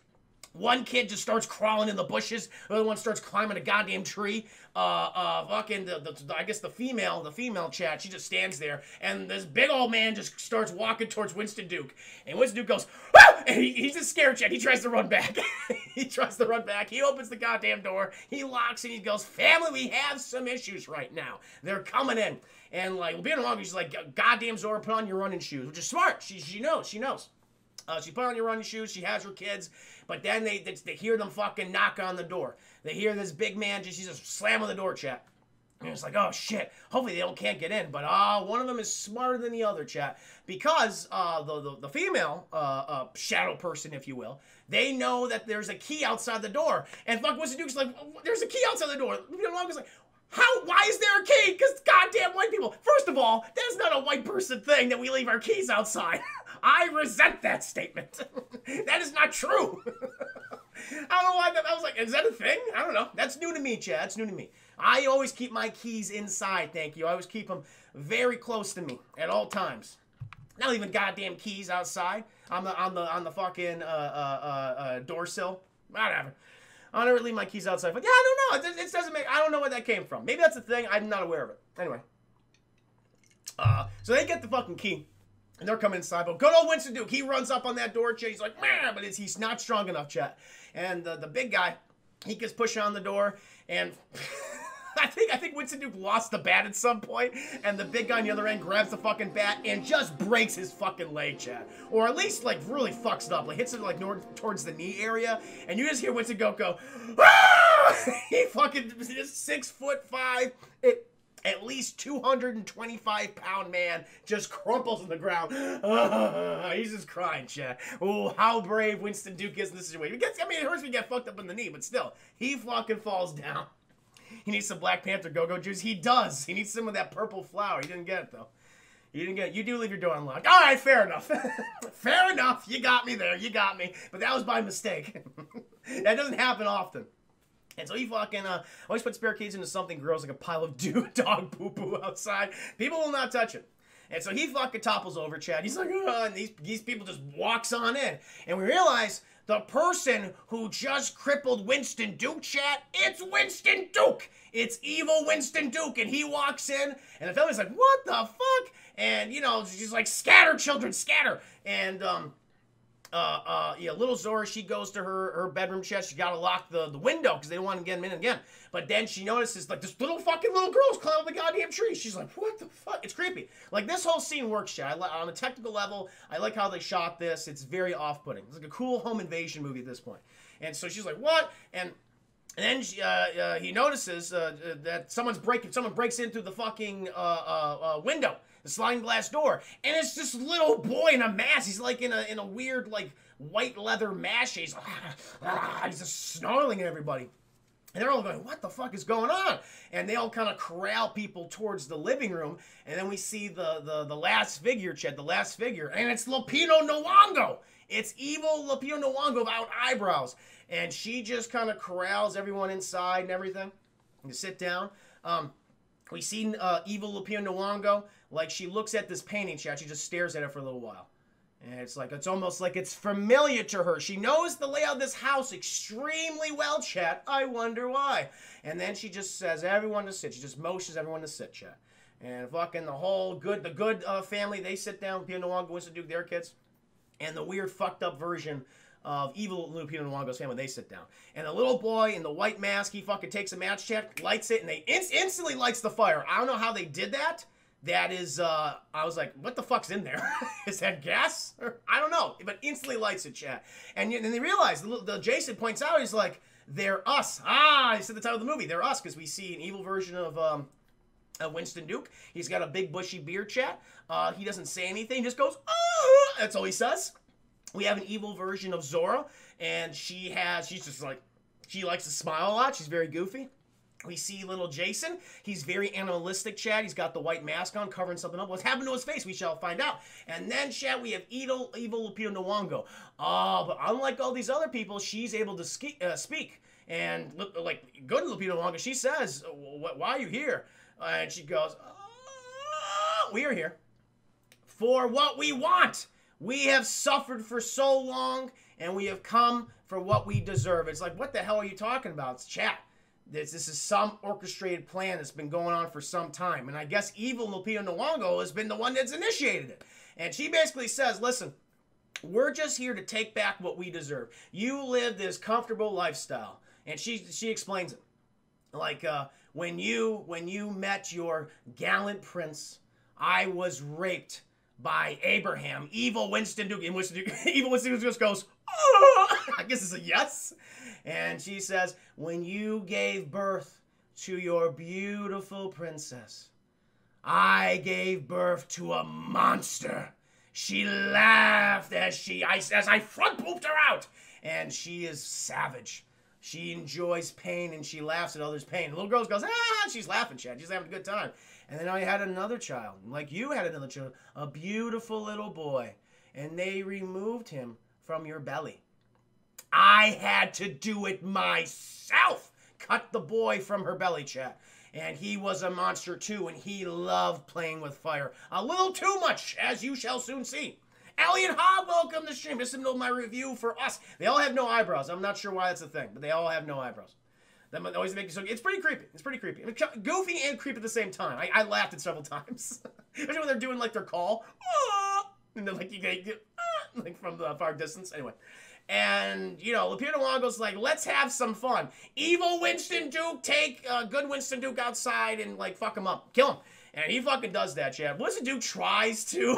One kid just starts crawling in the bushes. The other one starts climbing a goddamn tree. Fucking I guess the female Chat, she just stands there, and this big old man just starts walking towards Winston Duke. And Winston Duke goes, ah! And he's just scared, Chat. He tries to run back. He tries to run back. He opens the goddamn door. He locks and he goes, family, we have some issues right now. They're coming in. And like, being along, she's like, goddamn Zora, put on your running shoes, which is smart. She knows. She put on your running shoes. She has her kids. But then they hear them fucking knock on the door. They hear this big man she's just slamming the door, Chat. And it's like, oh shit. Hopefully they can't get in. But one of them is smarter than the other, Chat. Because the female shadow person, if you will, they know that there's a key outside the door. And fuck Winston Duke's like, there's a key outside the door. Lupita like, why is there a key? Because goddamn white people. First of all, that's not a white person thing that we leave our keys outside. I resent that statement. That is not true. I don't know why I was like, is that a thing? I don't know. That's new to me, Chad. That's new to me. I always keep my keys inside, thank you. I always keep them very close to me at all times. Not even goddamn keys outside on the fucking door sill. Whatever. I'll never leave my keys outside. But yeah, I don't know. It doesn't make. I don't know where that came from. Maybe that's a thing. I'm not aware of it. Anyway. So they get the fucking key. And they're coming inside, but good old Winston Duke, he runs up on that door, Chat. He's like, man, but he's not strong enough, Chat. And the big guy, he gets pushed on the door, and I think Winston Duke lost the bat at some point, and the big guy on the other end grabs the fucking bat and just breaks his fucking leg, Chat. Or at least, like, really fucks it up. Like, hits it, like, towards the knee area, and you just hear Winston Duke go, ah! He fucking, is 6'5". At least 225-pound man just crumples on the ground. He's just crying, Chat. Oh, how brave Winston Duke is in this situation. It hurts when you get fucked up in the knee, but still, he fucking falls down. He needs some Black Panther go-go juice. He does. He needs some of that purple flower. He didn't get it, though. You didn't get it. You do leave your door unlocked. All right, fair enough. Fair enough. You got me there. You got me. But that was by mistake. That doesn't happen often. And so he fucking always puts spare keys into something gross like a pile of dog poo-poo outside. People will not touch it. And so he fucking topples over, Chad. He's like, oh, and these people just walks on in. And we realize the person who just crippled Winston Duke, Chad, it's Winston Duke. It's evil Winston Duke. And he walks in, and the family's like, what the fuck? And, you know, she's like, scatter, children, scatter. And, yeah, little Zora, she goes to her bedroom, chest. She gotta lock the window because they don't want to get him in again. But then she notices, like, this little girl's climbing up the goddamn tree. She's like, what the fuck? It's creepy. Like, this whole scene works, Chad. On a technical level, I like how they shot this. It's very off-putting. It's like a cool home invasion movie at this point. And so she's like, what? And then he notices that someone breaks in through the fucking window. The sliding glass door, and it's this little boy in a mask. He's like in a weird like white leather mask. He's he's just snarling at everybody, and they're all going, "What the fuck is going on?" And they all kind of corral people towards the living room, and then we see the last figure, Chet, the last figure, and it's Lupita Nyong'o. It's evil Lupita Nyong'o without eyebrows, and she just kind of corrals everyone inside and everything. You sit down. We see evil Lupita Nyong'o. Like, she looks at this painting, Chat. She just stares at it for a little while. And it's like, it's almost like it's familiar to her. She knows the layout of this house extremely well, chat. I wonder why. And then she just says, everyone to sit. She just motions everyone to sit, chat. And fucking the good family, they sit down. Lupita Nyong'o, Winston Duke, their kids. And the weird fucked up version of evil Lupita Nyong'o's family, they sit down. And the little boy in the white mask, he fucking takes a match, chat, lights it, and they instantly lights the fire. I don't know how they did that. That is, I was like, what the fuck's in there? Is that gas? I don't know, but instantly lights it, chat. And then they realize, the Jason points out, he's like, they're us. He said the title of the movie, they're us, because we see an evil version of Winston Duke. He's got a big bushy beard, chat. He doesn't say anything, he just goes, oh! That's all he says. We have an evil version of Zora, and she's just like, she likes to smile a lot, she's very goofy. We see little Jason. He's very animalistic, Chad. He's got the white mask on, covering something up. What's happened to his face? We shall find out. And then, Chad, we have evil Lupita Nyong'o. But unlike all these other people, she's able to speak. And, like, good Lupita Nyong'o, she says, why are you here? And she goes, we are here for what we want. We have suffered for so long, and we have come for what we deserve. It's like, what the hell are you talking about? It's chat. This is some orchestrated plan that's been going on for some time. And I guess evil Lupita Nyong'o has been the one that's initiated it. And she basically says, listen, we're just here to take back what we deserve. You live this comfortable lifestyle. And she explains it. Like, when you met your gallant prince, I was raped by Abraham. Evil Winston Duke. And evil Winston Duke just goes, oh! I guess it's a yes. And she says, when you gave birth to your beautiful princess, I gave birth to a monster. She laughed as I front pooped her out. And she is savage. She enjoys pain and she laughs at others' pain. The little girl goes, she's laughing, Chad. She's having a good time. And then I had another child, like you had another child, a beautiful little boy. And they removed him from your belly. I had to do it myself. Cut the boy from her belly, chat. And he was a monster too, and he loved playing with fire. A little too much, as you shall soon see. Elliot Hobb, welcome to the stream. This is my review for us. They all have no eyebrows. I'm not sure why that's a thing, but they all have no eyebrows. That always makes so. It's pretty creepy. It's pretty creepy. I mean, goofy and creepy at the same time. I laughed it several times, especially when they're doing like their call, and they're like you get like from the far distance. Anyway. And, you know, Lupita Nyong'o's like, let's have some fun. Evil Winston Duke, take good Winston Duke outside and, like, fuck him up. Kill him. And he fucking does that, Chad. Winston Duke tries to,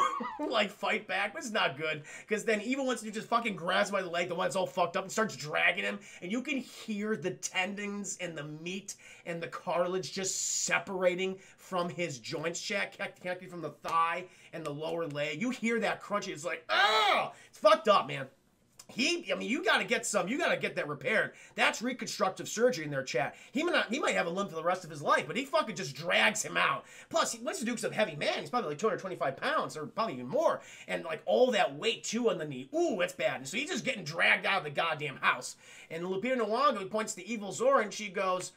like, fight back, but it's not good. Because then evil Winston Duke just fucking grabs him by the leg, the one that's all fucked up, and starts dragging him. And you can hear the tendons and the meat and the cartilage just separating from his joints, Chad, connecting from the thigh and the lower leg. You hear that crunchy. It's like, it's fucked up, man. You gotta get that repaired. That's reconstructive surgery in there, chat. He might have a limp for the rest of his life, but he fucking just drags him out. Plus, Winston Duke's a heavy man. He's probably like 225 pounds, or probably even more. And like all that weight too on the knee. Ooh, that's bad. And so he's just getting dragged out of the goddamn house. And Lupita Nyong'o points to evil Zora and she goes,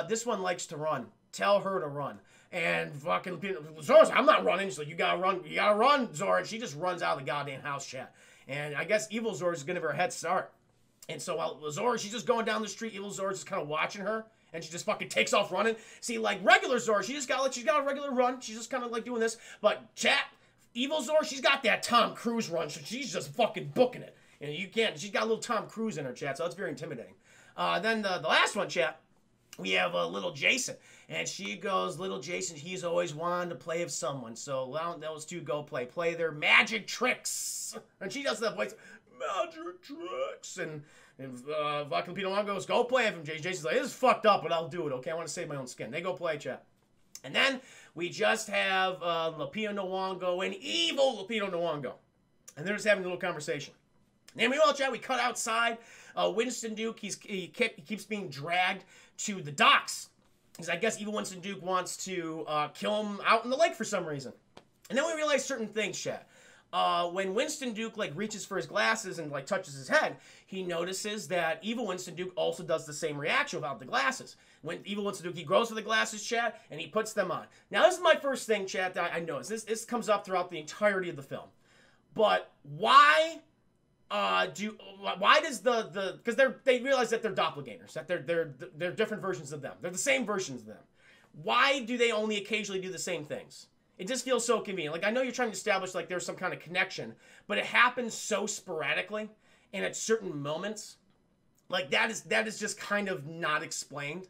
this one likes to run. Tell her to run. And fucking Zora's like, I'm not running. She's like, you gotta run, Zora. And she just runs out of the goddamn house, chat. And I guess evil Zora's gonna give her a head start. And so while Zora, she's just going down the street, evil Zora's just kind of watching her, and she just fucking takes off running. See, like regular Zora, she's got a regular run. She's just kind of like doing this. But chat, evil Zora, she's got that Tom Cruise run, so she's just fucking booking it. And she's got a little Tom Cruise in her, chat, so that's very intimidating. Then the last one, chat, we have little Jason. And she goes, little Jason, he's always wanted to play with someone. So those two go play their magic tricks. And she does that voice, magic tricks. And fucking Lupita Nyong'o goes, go play with him. Jason's like, this is fucked up, but I'll do it, okay? I want to save my own skin. They go play, chat. And then we just have Lupita Nyong'o and evil Lupita Nyong'o. And they're just having a little conversation. And meanwhile, chat, we cut outside. Winston Duke, he keeps being dragged to the docks. Because I guess evil Winston Duke wants to kill him out in the lake for some reason. And then we realize certain things, chat. When Winston Duke, like, reaches for his glasses and, like, touches his head, he notices that evil Winston Duke also does the same reaction without the glasses. When evil Winston Duke, he grows for the glasses, chat, and he puts them on. Now, this is my first thing, chat, that I noticed. This comes up throughout the entirety of the film. But why does because they realize that they're doppelgangers, that they're different versions of them. They're the same versions of them. Why do they only occasionally do the same things? It just feels so convenient. Like, I know you're trying to establish, like, there's some kind of connection, but it happens so sporadically and at certain moments. Like, that is just kind of not explained.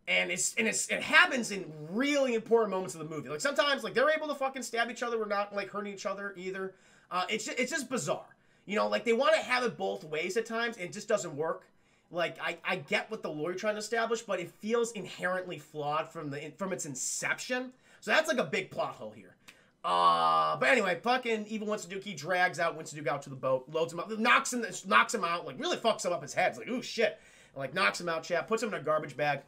And it happens in really important moments of the movie. Like, sometimes, like, they're able to fucking stab each other. We're not, like, hurting each other either. It's just bizarre. You know, like, they want to have it both ways at times, and it just doesn't work. Like, I get what the lore you're trying to establish, but it feels inherently flawed from its inception. So that's like a big plot hole here. But anyway, fucking evil Winston Duke, he drags out Winston Duke out to the boat, loads him up, knocks him out, like really fucks him up his head. It's like, ooh, shit. And, like, knocks him out, chat, puts him in a garbage bag,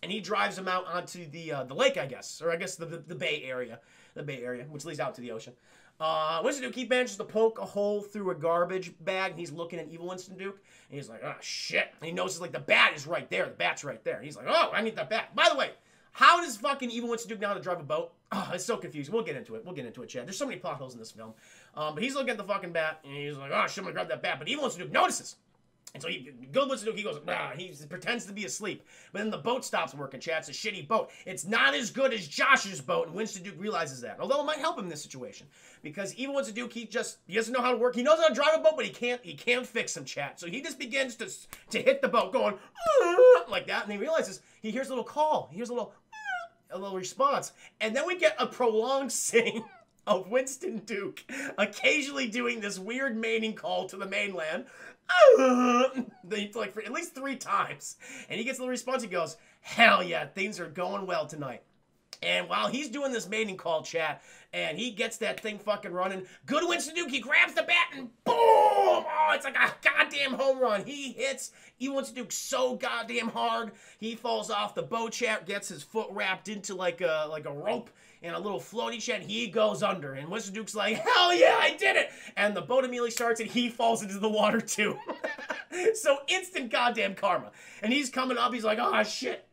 and he drives him out onto the lake, I guess, or I guess the Bay Area, which leads out to the ocean. Winston Duke, he manages to poke a hole through a garbage bag, and he's looking at evil Winston Duke, and he's like, oh, shit. And he notices, like, the bat is right there. The bat's right there. He's like, oh, I need that bat. By the way, how does fucking evil Winston Duke know how to drive a boat? Oh, it's so confusing. We'll get into it, Chad. There's so many plot holes in this film. But he's looking at the fucking bat, and he's like, oh, shit, I'm gonna grab that bat. But evil Winston Duke notices. And so good Winston Duke, he goes, he pretends to be asleep. But then the boat stops working, Chad. It's a shitty boat. It's not as good as Josh's boat, and Winston Duke realizes that. Although it might help him in this situation. Because evil Winston Duke, he doesn't know how to work. He knows how to drive a boat, but he can't fix him, Chad. So he just begins to hit the boat, going, like that. And he realizes, he hears a little call. He hears a little response. And then we get a prolonged scene of Winston Duke occasionally doing this weird mating call to the mainland. Like, for at least 3 times. And he gets a little response. He goes, hell yeah, things are going well tonight. And while he's doing this mating call, chat, and he gets that thing fucking running, good Winston Duke, he grabs the bat and boom! Oh, it's like a goddamn home run. He hits evil Winston Duke so goddamn hard, he falls off the boat, chat, gets his foot wrapped into like a rope and a little floaty, chat, and he goes under. And Winston Duke's like, hell yeah, I did it! And the boat immediately starts and he falls into the water too. So instant goddamn karma. And he's coming up, he's like, oh shit.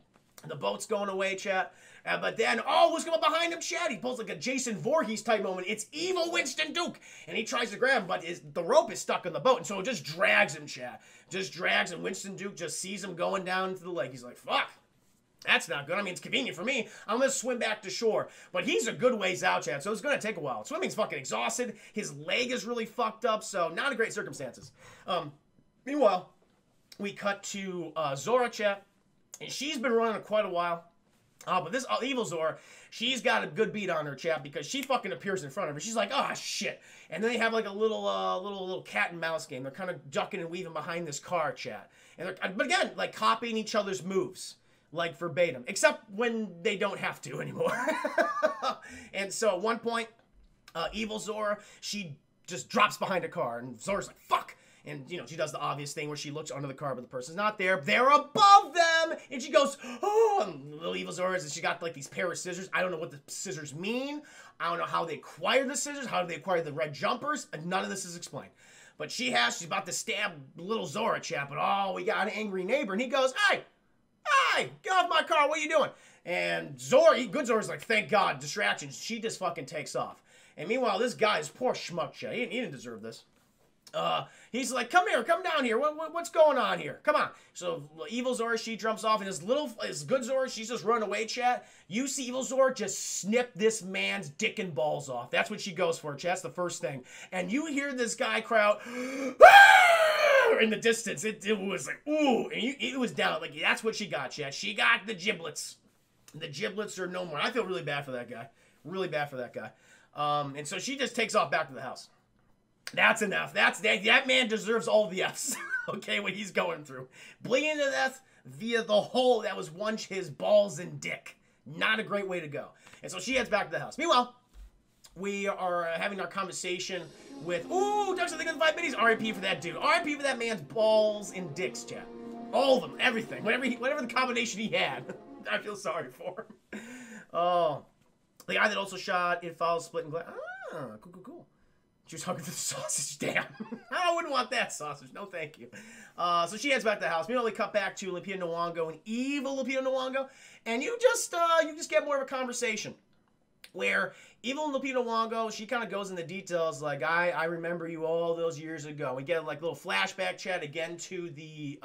The boat's going away, chat. But then, who's coming behind him, Chad? He pulls like a Jason Voorhees type moment. It's evil Winston Duke. And he tries to grab him, but the rope is stuck on the boat. And so it just drags him, Chad. Just drags, and Winston Duke just sees him going down into the lake. He's like, fuck. That's not good. I mean, it's convenient for me. I'm going to swim back to shore. But he's a good ways out, Chad, so it's going to take a while. Swimming's fucking exhausted. His leg is really fucked up, so not a great circumstances. Meanwhile, we cut to Zora, Chad. And she's been running quite a while. But this evil Zora, she's got a good beat on her, chap, because she fucking appears in front of her. She's like, oh, shit. And then they have like a little cat and mouse game. They're kind of ducking and weaving behind this car, chat. And but again, like copying each other's moves, like verbatim, except when they don't have to anymore. And so at one point, evil Zora, she just drops behind a car, and Zora's like, fuck. And, you know, she does the obvious thing where she looks under the car, but the person's not there. They're above them! And she goes, oh! And little evil Zora, and she got, like, these pair of scissors. I don't know what the scissors mean. I don't know how they acquired the scissors. How did they acquire the red jumpers? And none of this is explained. But she's about to stab little Zora, chap. But, we got an angry neighbor. And he goes, hey! Hey! Get off my car! What are you doing? And Zora, good Zora's like, thank God, distractions. She just fucking takes off. And meanwhile, this guy's poor schmuck, chat. He didn't deserve this. He's like, come here, come down here. What's going on here? Come on. So evil Zora, she jumps off, and his good Zora, she's just running away, chat. You see evil Zora just snip this man's dick and balls off. That's what she goes for, chat. That's the first thing. And you hear this guy cry out, ah! In the distance. It was like, ooh, and it was down. Like, that's what she got, chat. She got the giblets. The giblets are no more. I feel really bad for that guy. Really bad for that guy. And so she just takes off back to the house. That's enough. That man deserves all the F's. Okay, what he's going through. Bleeding to death via the hole that was once his balls and dick. Not a great way to go. And so she heads back to the house. Meanwhile, we are having our conversation with, ooh, Ducks, I think of the 5 minis. R.I.P. for that dude. R.I.P. for that man's balls and dicks, chat. All of them, everything. Whatever the combination he had. I feel sorry for him. Oh. The guy that also shot It Follows, Split and Glass. Ah, cool. She was hungry for the sausage. Damn. I wouldn't want that sausage. No, thank you. So she heads back to the house. Meanwhile, we cut back to Lupita Nyong'o and evil Lupita Nyong'o. And you just get more of a conversation where evil Lupita Nyong'o, she kind of goes into details like, I remember you all those years ago. We get like a little flashback chat again to the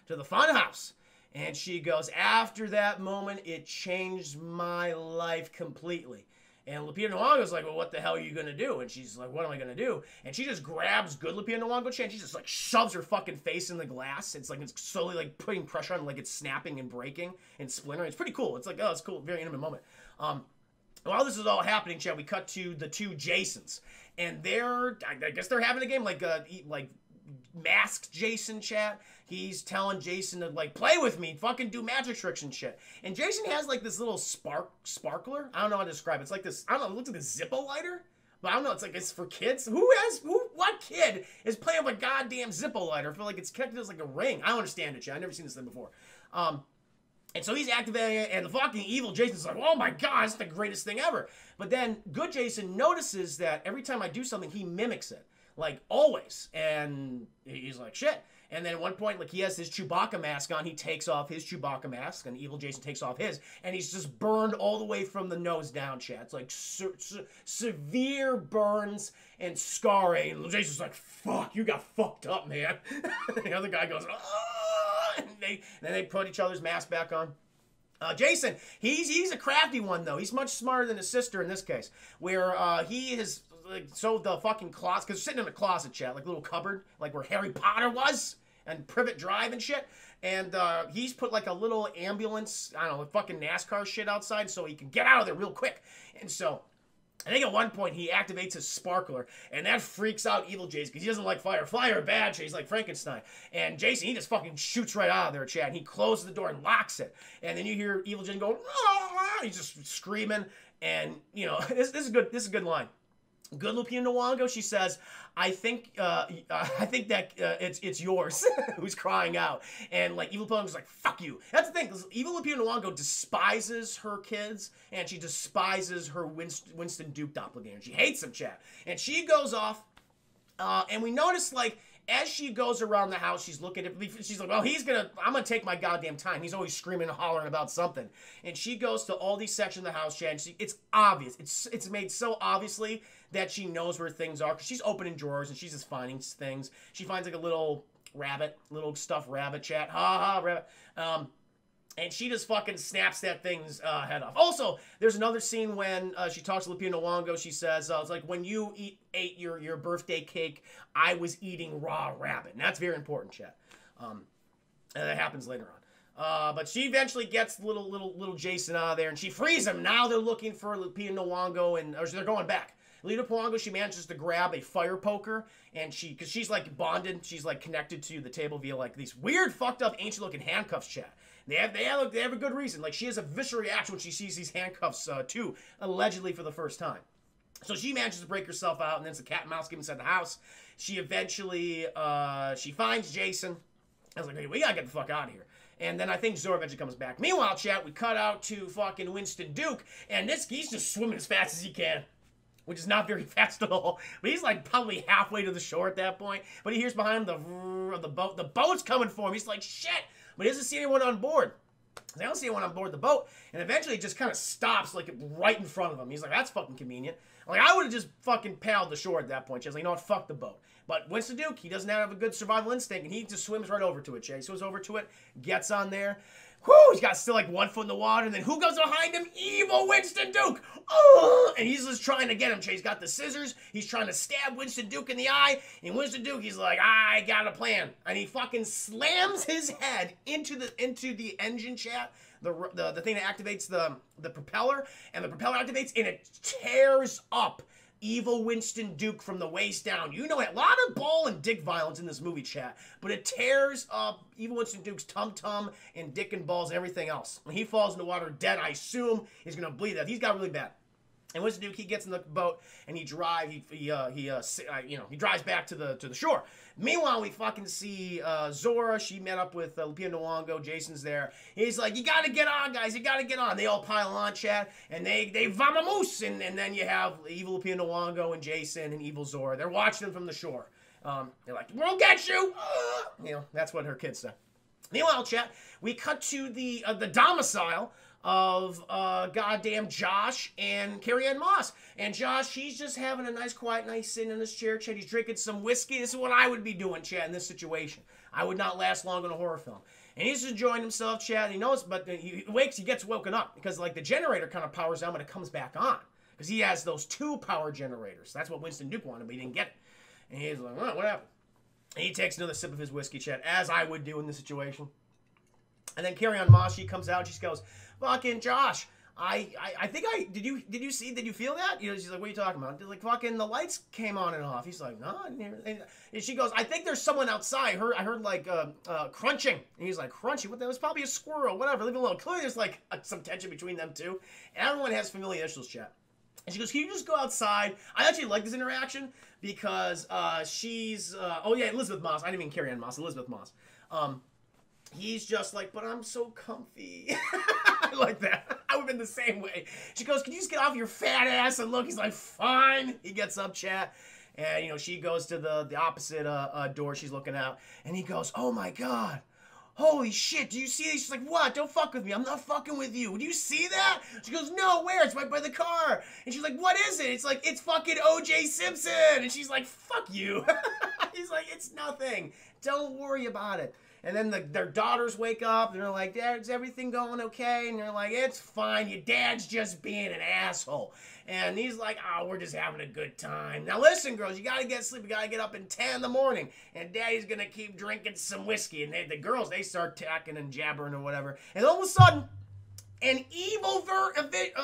funhouse. And she goes, after that moment, it changed my life completely. And Lupita Nyong'o's like, well, what the hell are you going to do? And she's like, what am I going to do? And she just grabs good Lupita Nyong'o Chan. She just like shoves her fucking face in the glass. It's like, it's slowly like putting pressure on, like it's snapping and breaking and splintering. It's pretty cool. It's like, oh, it's cool. Very intimate moment. While this is all happening, Chad, we cut to the two Jasons. And I guess they're having a game like masked Jason, chat. He's telling Jason to like play with me, fucking do magic tricks and shit. And Jason has like this little sparkler. I don't know how to describe it. It's like this, I don't know, it looks like a Zippo lighter. But I don't know, it's for kids. What kid is playing with a goddamn Zippo lighter? I feel like it's connected as like a ring. I don't understand it, chat. I've never seen this thing before. And so he's activating it, and the fucking evil Jason's like, oh my god, it's the greatest thing ever. But then good Jason notices that every time I do something, he mimics it. Like, always. And he's like, shit. And then at one point, like, he has his Chewbacca mask on. He takes off his Chewbacca mask, and evil Jason takes off his. And he's just burned all the way from the nose down, chat. It's like severe burns and scarring. And Jason's like, fuck, you got fucked up, man. The other guy goes, oh! And then they put each other's mask back on. Jason, he's a crafty one, though. He's much smarter than his sister in this case, where he is... like, so the fucking closet, because sitting in a closet, chat, like a little cupboard, like where Harry Potter was, and Privet Drive and shit, and he's put like a little ambulance, I don't know, fucking NASCAR shit outside so he can get out of there real quick. And so, I think at one point he activates his sparkler, and that freaks out evil Jason, because he doesn't like fire. Fire, bad shit, he's like Frankenstein. And Jason, he just fucking shoots right out of there, chat, and he closes the door and locks it. And then you hear evil Jason go, ah! He's just screaming, and, you know, this is a good line. Good Lupita Nyong'o, she says, I think that it's yours, who's crying out. And like evil Nyong'o's like, fuck you. That's the thing, because evil Lupita Nyong'o despises her kids, and she despises her Winston Duke doppelganger. She hates him, chat. And she goes off, and we notice like, as she goes around the house, she's looking at, she's like, well, I'm gonna take my goddamn time. He's always screaming and hollering about something. And she goes to all these sections of the house, Chad, and it's obvious. It's made so obviously that she knows where things are, because she's opening drawers and she's just finding things. She finds like a little stuffed rabbit, chat. Ha ha, rabbit. And she just fucking snaps that thing's head off. Also, there's another scene when she talks to Lupita Nyong'o. She says, it's like, when you ate your birthday cake, I was eating raw rabbit. And that's very important, chat. And that happens later on. But she eventually gets little Jason out of there, and she frees him. Now they're looking for Lupita Nyong'o, or they're going back. Lupita Nyong'o, she manages to grab a fire poker, and because she's like bonded, she's like connected to the table via like these weird, fucked up, ancient looking handcuffs, chat. They have a good reason. Like, she has a visceral reaction when she sees these handcuffs too, allegedly for the first time. So she manages to break herself out, and then it's a cat and mouse game inside the house. She eventually she finds Jason. I was like, hey, we gotta get the fuck out of here. And then I think Zora eventually comes back. Meanwhile, chat, we cut out to fucking Winston Duke, and he's just swimming as fast as he can, which is not very fast at all. But he's like probably halfway to the shore at that point. But he hears behind him the boat. The boat's coming for him. He's like, shit. But he doesn't see anyone on board. They don't see anyone on board the boat. And eventually it just kind of stops like right in front of him. He's like, that's fucking convenient. Like, I would have just fucking paddled the shore at that point. She's like, you know what, fuck the boat. But Winston Duke, he doesn't have a good survival instinct, and he just swims right over to it, Jay. He swims over to it, gets on there. Whoo! He's got still like 1 foot in the water, and then who goes behind him? Evil Winston Duke! Oh! And he's just trying to get him. He's got the scissors. He's trying to stab Winston Duke in the eye. And Winston Duke, he's like, I got a plan. And he fucking slams his head into the engine, chat. The thing that activates the propeller. And the propeller activates, and it tears up evil Winston Duke from the waist down. You know, a lot of ball and dick violence in this movie, chat. But it tears up evil Winston Duke's tum-tum and dick and balls and everything else. When he falls in the water dead, I assume he's going to bleed out. He's got really bad. And Winston Duke, he gets in the boat and he drives back to the shore. Meanwhile, we fucking see Zora. She met up with Lupita Nyong'o. Jason's there. He's like, you gotta get on, guys. You gotta get on. They all pile on, chat, and they vamamoose. And then you have evil Lupita Nyong'o and Jason and evil Zora. They're watching them from the shore. They're like, we'll get you. That's what her kids say. Meanwhile, chat, we cut to the domicile of goddamn Josh and Carrie Ann Moss. And Josh, he's just having a nice quiet night sitting in his chair, Chad. He's drinking some whiskey. This is what I would be doing, Chad, in this situation. I would not last long in a horror film. And he's enjoying himself, Chad. He knows, but he gets woken up because like the generator kind of powers down, but it comes back on because he has those 2 power generators. That's what Winston Duke wanted, but he didn't get it. And he's like, what happened? And he takes another sip of his whiskey, Chad, as I would do in this situation. And then Carrie Ann Moss, she comes out, she goes, fucking Josh, I think did you feel that? You know, she's like, what are you talking about? Like, fucking the lights came on and off. He's like, no. And she goes, I think there's someone outside. I heard like crunching. And he's like, crunching? What the hell? It was probably a squirrel, whatever. Leave it alone. Clearly there's like some tension between them two. And everyone has familial issues, chat. And she goes, can you just go outside? I actually like this interaction because she's, oh yeah, Elizabeth Moss. I didn't mean Carrie Ann Moss, Elizabeth Moss. He's just like, but I'm so comfy. I like that. I would have been the same way. She goes, can you just get off your fat ass and look? He's like, fine. He gets up, chat. And, you know, she goes to the opposite door she's looking out. And he goes, oh my God. Holy shit, do you see this? She's like, what? Don't fuck with me. I'm not fucking with you. Do you see that? She goes, no, where? It's right by the car. And she's like, what is it? It's like, it's fucking O.J. Simpson. And she's like, fuck you. He's like, it's nothing. Don't worry about it. And then their daughters wake up, and they're like, Dad, is everything going okay? And they're like, it's fine. Your dad's just being an asshole. And he's like, oh, we're just having a good time. Now listen, girls, you got to get sleep. You got to get up in 10 in the morning. And Daddy's going to keep drinking some whiskey. And the girls, they start talking and jabbering or whatever. And all of a sudden, an evil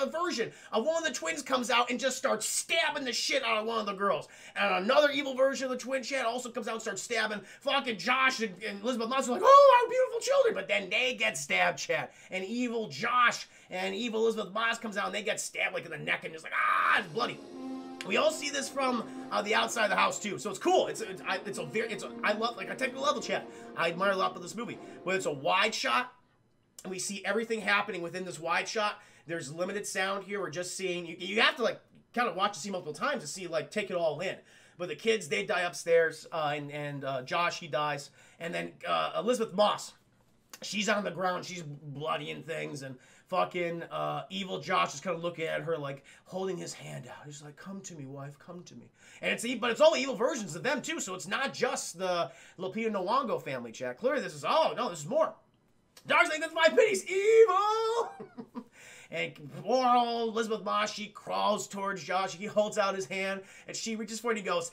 version of one of the twins comes out and just starts stabbing the shit out of one of the girls. And another evil version of the twin chat also comes out and starts stabbing fucking Josh and Elizabeth Moss are like, oh, our beautiful children. But then they get stabbed, chat. And evil Josh and evil Elizabeth Moss comes out and they get stabbed like in the neck and just like, ah, it's bloody. We all see this from the outside of the house too, so it's cool. I love, like, a technical level, chat. I admire a lot of this movie, but it's a wide shot. And we see everything happening within this wide shot. There's limited sound here. We're just seeing, you have to like kind of watch the scene multiple times to see, like, take it all in. But the kids, they die upstairs, and Josh, he dies. And then Elizabeth Moss, she's on the ground, she's bloodying things, and fucking evil Josh is kind of looking at her, like, holding his hand out. He's like, come to me, wife, come to me. And but it's all evil versions of them too, so it's not just the Lupita Nyong'o family, chat. Clearly this is, oh no, this is more. Dark's like, that's my pity's evil! And poor old Elizabeth Moss, she crawls towards Josh. He holds out his hand, and she reaches for it, and he goes,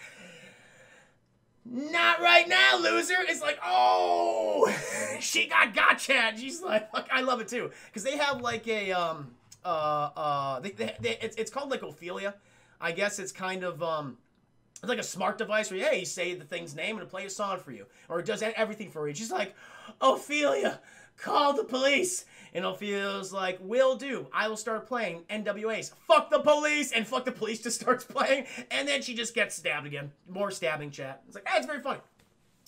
not right now, loser! It's like, oh! She got gotcha! And she's like, fuck, I love it too. Because they have like a, it's called like Ophelia. I guess it's kind of, it's like a smart device where, hey, you say the thing's name and it'll play a song for you. Or it does everything for you. She's like, Ophelia! Call the police. And Ophelia's like, will do. I will start playing NWA's Fuck the Police. And Fuck the Police just starts playing. And then she just gets stabbed again. More stabbing, chat. It's like, hey, it's very funny.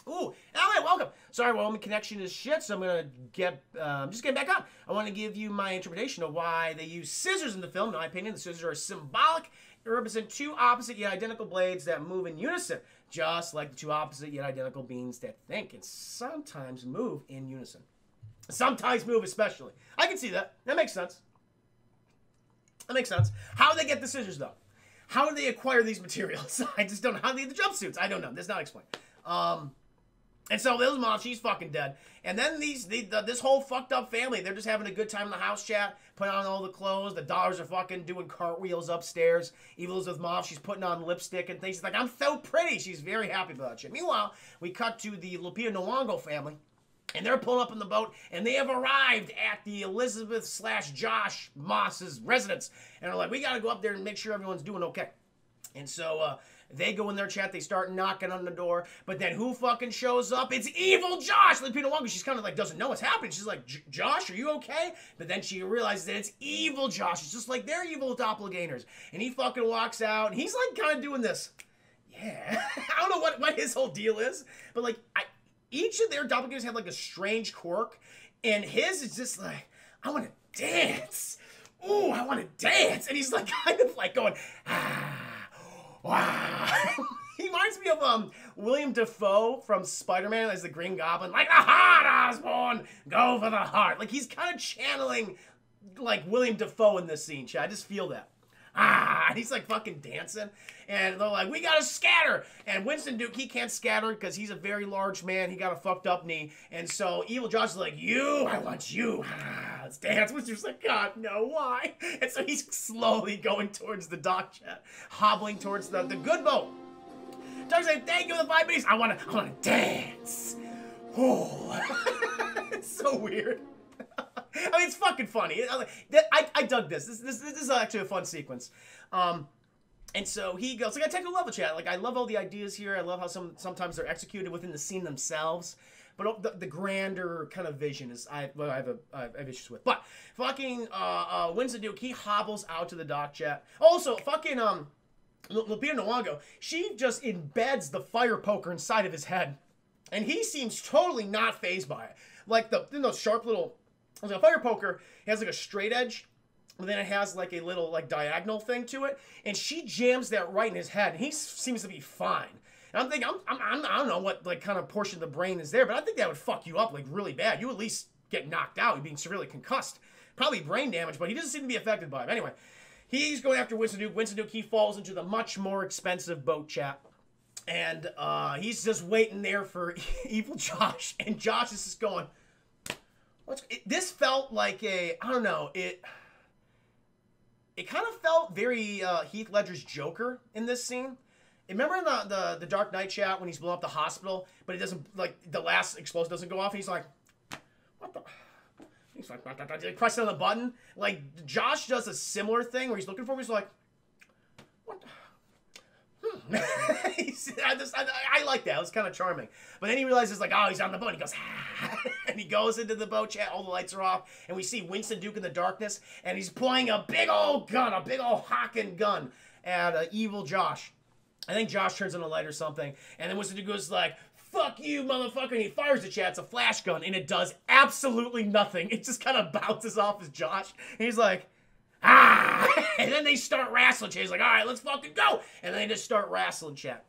Ooh, Elliot, welcome. Sorry, well, my connection is shit, so I'm going to get, just getting back on. I want to give you my interpretation of why they use scissors in the film. In my opinion, the scissors are symbolic. They represent two opposite yet identical blades that move in unison, just like the two opposite yet identical beings that think and sometimes move in unison. Sometimes move especially. I can see that. That makes sense. That makes sense. How do they get the scissors, though? How do they acquire these materials? I just don't know. How do they get the jumpsuits? I don't know. That's not explained. And so Lil's mom, she's fucking dead. And then this whole fucked up family, they're just having a good time in the house chat, putting on all the clothes. The daughters are fucking doing cartwheels upstairs. Evil Elizabeth Moss, she's putting on lipstick and things. She's like, I'm so pretty. She's very happy about that shit. Meanwhile, we cut to the Lupita Nyong'o family. And they're pulling up in the boat, and they have arrived at the Elizabeth/Josh Moss's residence. And they're like, we got to go up there and make sure everyone's doing okay. And so they go in their chat. They start knocking on the door. But then who fucking shows up? It's evil Josh. Lupita Nyong'o, she's kind of like doesn't know what's happening. She's like, Josh, are you okay? But then she realizes that it's evil Josh. It's just like they're evil doppelgangers. And he fucking walks out, and he's like kind of doing this. Yeah. I don't know what his whole deal is. But like, each of their doppelgangers have like a strange quirk, and his is just like, I want to dance. Ooh, I want to dance. And he's like kind of like going, wow. He reminds me of William Dafoe from Spider-Man as the Green Goblin. Like, the heart, Osborn, go for the heart. Like, he's kind of channeling like William Dafoe in this scene, Chad. I just feel that. And he's like fucking dancing, and they're like, we gotta scatter, and Winston Duke, he can't scatter because he's a very large man, he got a fucked up knee, and so Evil Josh is like, I want you, let's dance. Winston's like, God, no, why? And so he's slowly going towards the dock, Chat, hobbling towards the good boat. Doug's like, thank you for the 5 minutes, I wanna dance. Oh, it's so weird. I mean, it's fucking funny. I dug this. This is actually a fun sequence. And so he goes, like, I take a level, Chat. Like, I love all the ideas here. I love how sometimes they're executed within the scene themselves. But the grander kind of vision is I have issues with. But fucking Winston Duke, he hobbles out to the dock, Chat. Also, fucking Lupita Nyong'o, she just embeds the fire poker inside of his head, and he seems totally not fazed by it. Like those sharp little. Like a fire poker has like a straight edge, and then it has like a little like diagonal thing to it, and she jams that right in his head, and he seems to be fine. And I'm thinking, I don't know what like kind of portion of the brain is there, but I think that would fuck you up like really bad. You at least get knocked out, you're being severely concussed, probably brain damage, but he doesn't seem to be affected by it. Anyway, he's going after Winston Duke. Winston Duke, he falls into the much more expensive boat, Chat, and he's just waiting there for Evil Josh, and Josh is just going. This felt like I don't know, it kind of felt very Heath Ledger's Joker in this scene. Remember in the Dark Knight, Chat, when he's blowing up the hospital, but he doesn't, like, the last explosion doesn't go off, and he's like, what the? He's like, pressing on the button. Like, Josh does a similar thing where he's looking for him, he's like, what the? I like that. It was kind of charming. But then he realizes, like, oh, he's on the boat. He goes, and he goes into the boat, Chat. All the lights are off, and we see Winston Duke in the darkness, and he's pulling a big old gun, a big old hocking gun at Evil Josh. I think Josh turns on a light or something, and then Winston Duke goes like, fuck you, motherfucker, and he fires the Chat. It's a flash gun, and it does absolutely nothing. It just kind of bounces off as Josh, and he's like, and then they start wrestling, Chat. He's like, all right, let's fucking go. And then they just start wrestling, Chat.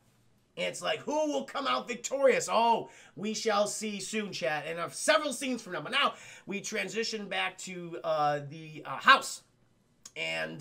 And it's like, who will come out victorious? Oh, we shall see soon, Chat. And several scenes from now. But now we transition back to the house. And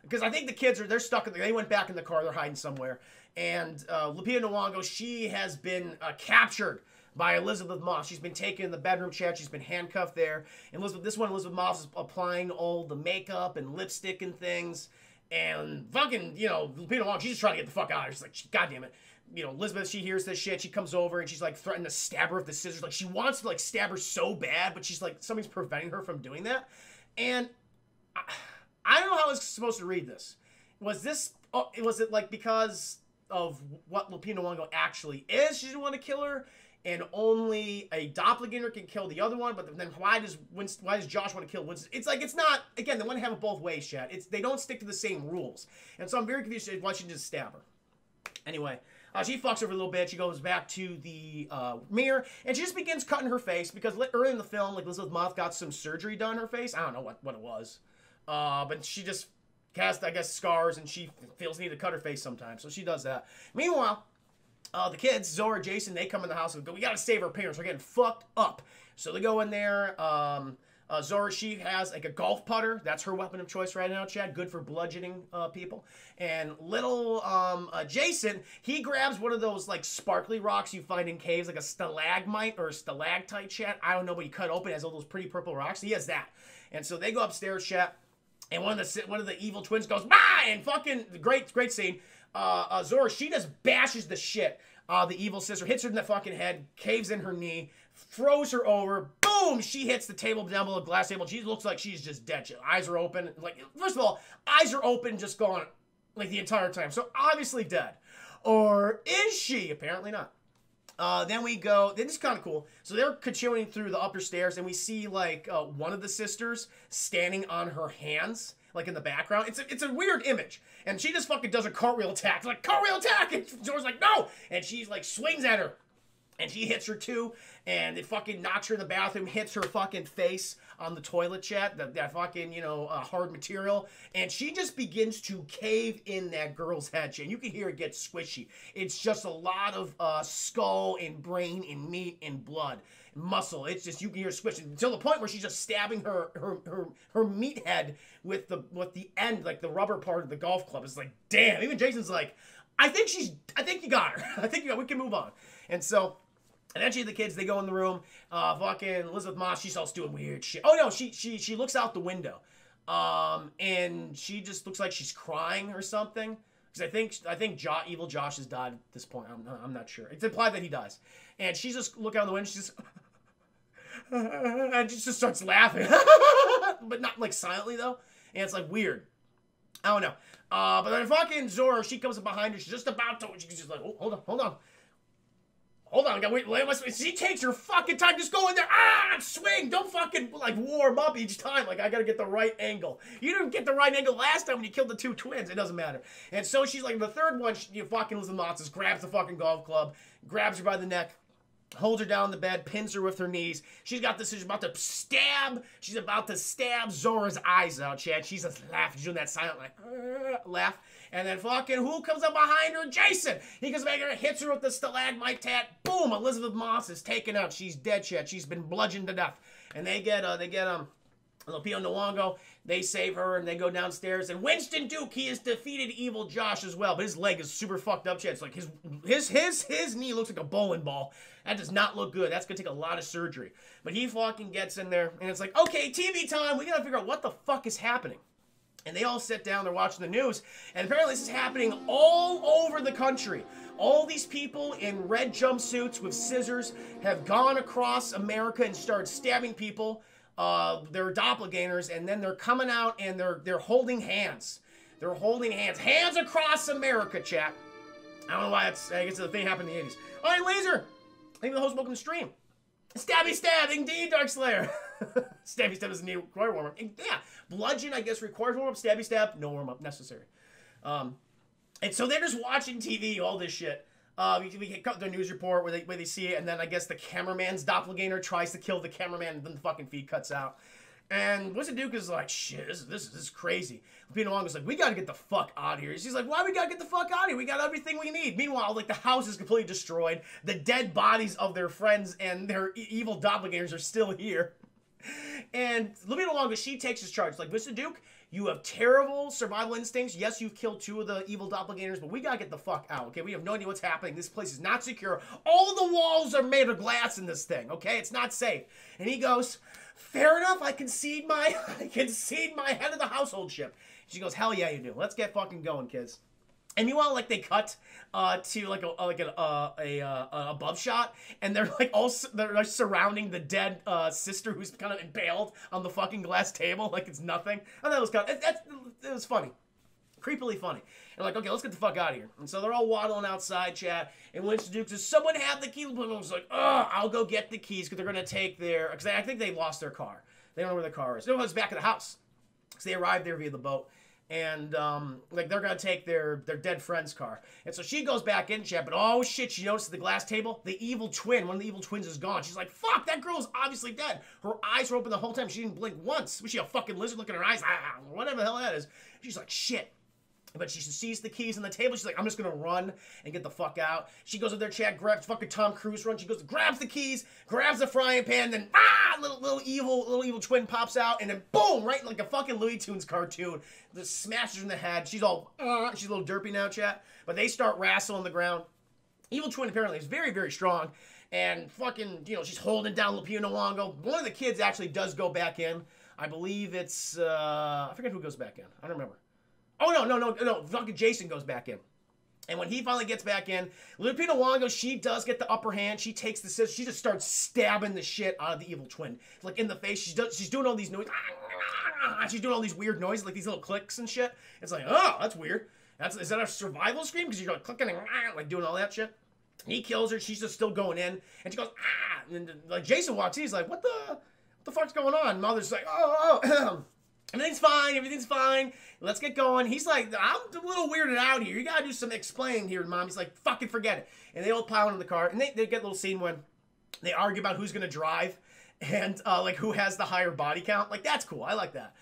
because I think the kids they're stuck in they went back in the car. They're hiding somewhere. And Lupita Nyong'o, she has been captured by Elizabeth Moss. She's been taken in the bedroom, Chat. She's been handcuffed there. And Elizabeth Moss is applying all the makeup and lipstick and things. And fucking, Lupita Nyong'o, she's just trying to get the fuck out of here. She's like, God damn it. Elizabeth, she hears this shit. She comes over and she's like threatening to stab her with the scissors. Like, she wants to like stab her so bad, but she's like, something's preventing her from doing that. And I don't know how I was supposed to read this. Was it like because of what Lupita Nyong'o actually is? She didn't want to kill her? And only a doppelganger can kill the other one, but then why does Josh want to kill Winston? It's like, it's not, again, they want to have it both ways, Chat. They don't stick to the same rules. And so I'm very confused why she just stab her. Anyway, she fucks her for a little bit. She goes back to the mirror, and she just begins cutting her face, because early in the film, like, Elizabeth Moss got some surgery done in her face. I don't know what it was. But she just has, I guess, scars, and she feels the need to cut her face sometimes. So she does that. Meanwhile, the kids, Zora, Jason, they come in the house and go, we gotta save our parents. We're getting fucked up. So they go in there. Zora, she has like a golf putter. That's her weapon of choice right now, Chad. Good for bludgeoning people. And little Jason, he grabs one of those like sparkly rocks you find in caves, like a stalagmite or a stalactite, Chad. I don't know, but you cut open, it has all those pretty purple rocks. He has that. And so they go upstairs, Chad. And one of the evil twins goes, bah! And fucking, great scene. Zora, she just bashes the shit. The evil sister hits her in the fucking head, caves in her knee, throws her over. Boom! She hits the table down below the glass table. She looks like she's just dead. Eyes are open. Like, first of all, eyes are open, just going like the entire time. So obviously dead. Or is she? Apparently not. Then we go, this is kind of cool. So they're continuing through the upper stairs, and we see like one of the sisters standing on her hands, like in the background. It's a weird image. And she just fucking does a cartwheel attack. It's like, cartwheel attack! And Zora's like, no! And she's like, swings at her. And she hits her too. and it fucking knocks her in the bathroom, hits her fucking face on the toilet, chat, that fucking, hard material, and she just begins to cave in that girl's head, chat. You can hear it get squishy. It's just a lot of skull and brain and meat and blood. Muscle. It's just, you can hear it squishing until the point where she's just stabbing her meathead with the end, like the rubber part of the golf club. It's like, damn. Even Jason's like, I think you got her. We can move on. And so eventually the kids, they go in the room. Fucking Elizabeth Moss, she's all doing weird shit. Oh no, she looks out the window, and she just looks like she's crying or something. Because I think Evil Josh has died at this point. I'm not sure. It's implied that he dies. And she just look out the window. She's just and she just starts laughing, but not like silently though. And it's like weird. I don't know. But then fucking Zora, she comes up behind her. She's just about to. She's just like, oh, hold on. I gotta wait. She takes her fucking time. Just go in there. Swing. Don't fucking like warm up each time. Like, I gotta get the right angle. You didn't get the right angle last time when you killed the two twins. It doesn't matter. And so she's like, the third one, fucking Elizabeth Moss grabs the fucking golf club, grabs her by the neck, holds her down on the bed, pins her with her knees. She's got this, she's about to stab Zora's eyes out, Chad. She's just laughing. She's doing that silent, like, laugh. And then fucking, who comes up behind her? Jason! He comes back here, hits her with the stalagmite tat. Boom! Elizabeth Moss is taken out. She's dead, Chad. She's been bludgeoned to death. And they get Lupita Nyong'o. They save her, and they go downstairs. And Winston Duke, he has defeated Evil Josh as well. But his leg is super fucked up, Chad. It's like his knee looks like a bowling ball. That does not look good. That's going to take a lot of surgery. But he fucking gets in there, and it's like, okay, TV time. We got to figure out what the fuck is happening. And they all sit down, they're watching the news, and apparently this is happening all over the country. All these people in red jumpsuits with scissors have gone across America and started stabbing people. They're doppelgangers, and then they're coming out and they're holding hands. They're holding hands. Hands across America, chat. I don't know why I guess the thing happened in the 80s. All right, Laser. I think the host welcome to the stream. Stabby stab, indeed, Dark Slayer. Stabby stab doesn't need required warm-up. Yeah, bludgeon, I guess, requires warm-up. Stabby stab, no warm-up necessary. And so they're just watching TV, all this shit. We get cut their news report where they see it, and then I guess the cameraman's doppelganger tries to kill the cameraman, and then the fucking feed cuts out. And Winston Duke is like, shit, this is crazy. Lupita Nyong'o's like, we gotta get the fuck out of here. She's like, why we gotta get the fuck out of here? We got everything we need. Meanwhile, like, the house is completely destroyed. The dead bodies of their friends and their evil doppelgangers are still here. And Lupita Nyong'o, she takes his charge. Like, Winston Duke, you have terrible survival instincts. Yes, you've killed two of the evil doppelgangers, but we gotta get the fuck out, okay? We have no idea what's happening. This place is not secure. All the walls are made of glass in this thing, okay? It's not safe. And he goes, fair enough, I concede my head of the household ship. She goes, hell yeah, you do. Let's get fucking going, kids. And meanwhile, like, they cut to like a above shot, and they're like they're like surrounding the dead sister who's kind of impaled on the fucking glass table like it's nothing. I thought it was kind of it was funny, creepily funny. And like, okay, let's get the fuck out of here. And so they're all waddling outside, chat. And Winston Duke says, someone have the keys. And was like, I'll go get the keys because they're gonna take because I think they lost their car. They don't know where their car is. No, it's back at the house. So they arrived there via the boat. And, like, they're going to take their dead friend's car. And so she goes back in, chat, but oh, shit, she notices the glass table. The evil twin, one of the evil twins is gone. She's like, fuck, that girl is obviously dead. Her eyes were open the whole time. She didn't blink once. Was she a fucking lizard looking in her eyes? Whatever the hell that is. She's like, shit. But she sees the keys on the table. She's like, I'm just going to run and get the fuck out. She goes up there, chat, grabs fucking Tom Cruise run. She goes, grabs the keys, grabs the frying pan, then, little evil twin pops out, and then, boom, right like a fucking Looney Tunes cartoon. Just smashes her in the head. She's all, she's a little derpy now, chat. But they start wrestling on the ground. Evil twin apparently is very, very strong. And fucking, she's holding down Lupita Nyong'o. One of the kids actually does go back in. I believe it's, I forget who goes back in. I don't remember. Oh, no. Fucking Jason goes back in. And when he finally gets back in, Lupita Nyong'o, she does get the upper hand. She takes the scissors. She just starts stabbing the shit out of the evil twin. Like, in the face. She's doing all these noises. She's doing all these weird noises, like these little clicks and shit. It's like, oh, that's weird. Is that a survival scream? Because you're like clicking and like doing all that shit. He kills her. She's just still going in. And she goes, And then, like, Jason walks in. He's like, what the fuck's going on? And Mother's like, everything's fine. Let's get going. He's like, I'm a little weirded out here. You gotta do some explaining here, Mom. He's like, fucking forget it. And they all pile into the car. And they get a little scene when They argue about who's gonna drive and like who has the higher body count. Like that's cool. I like that.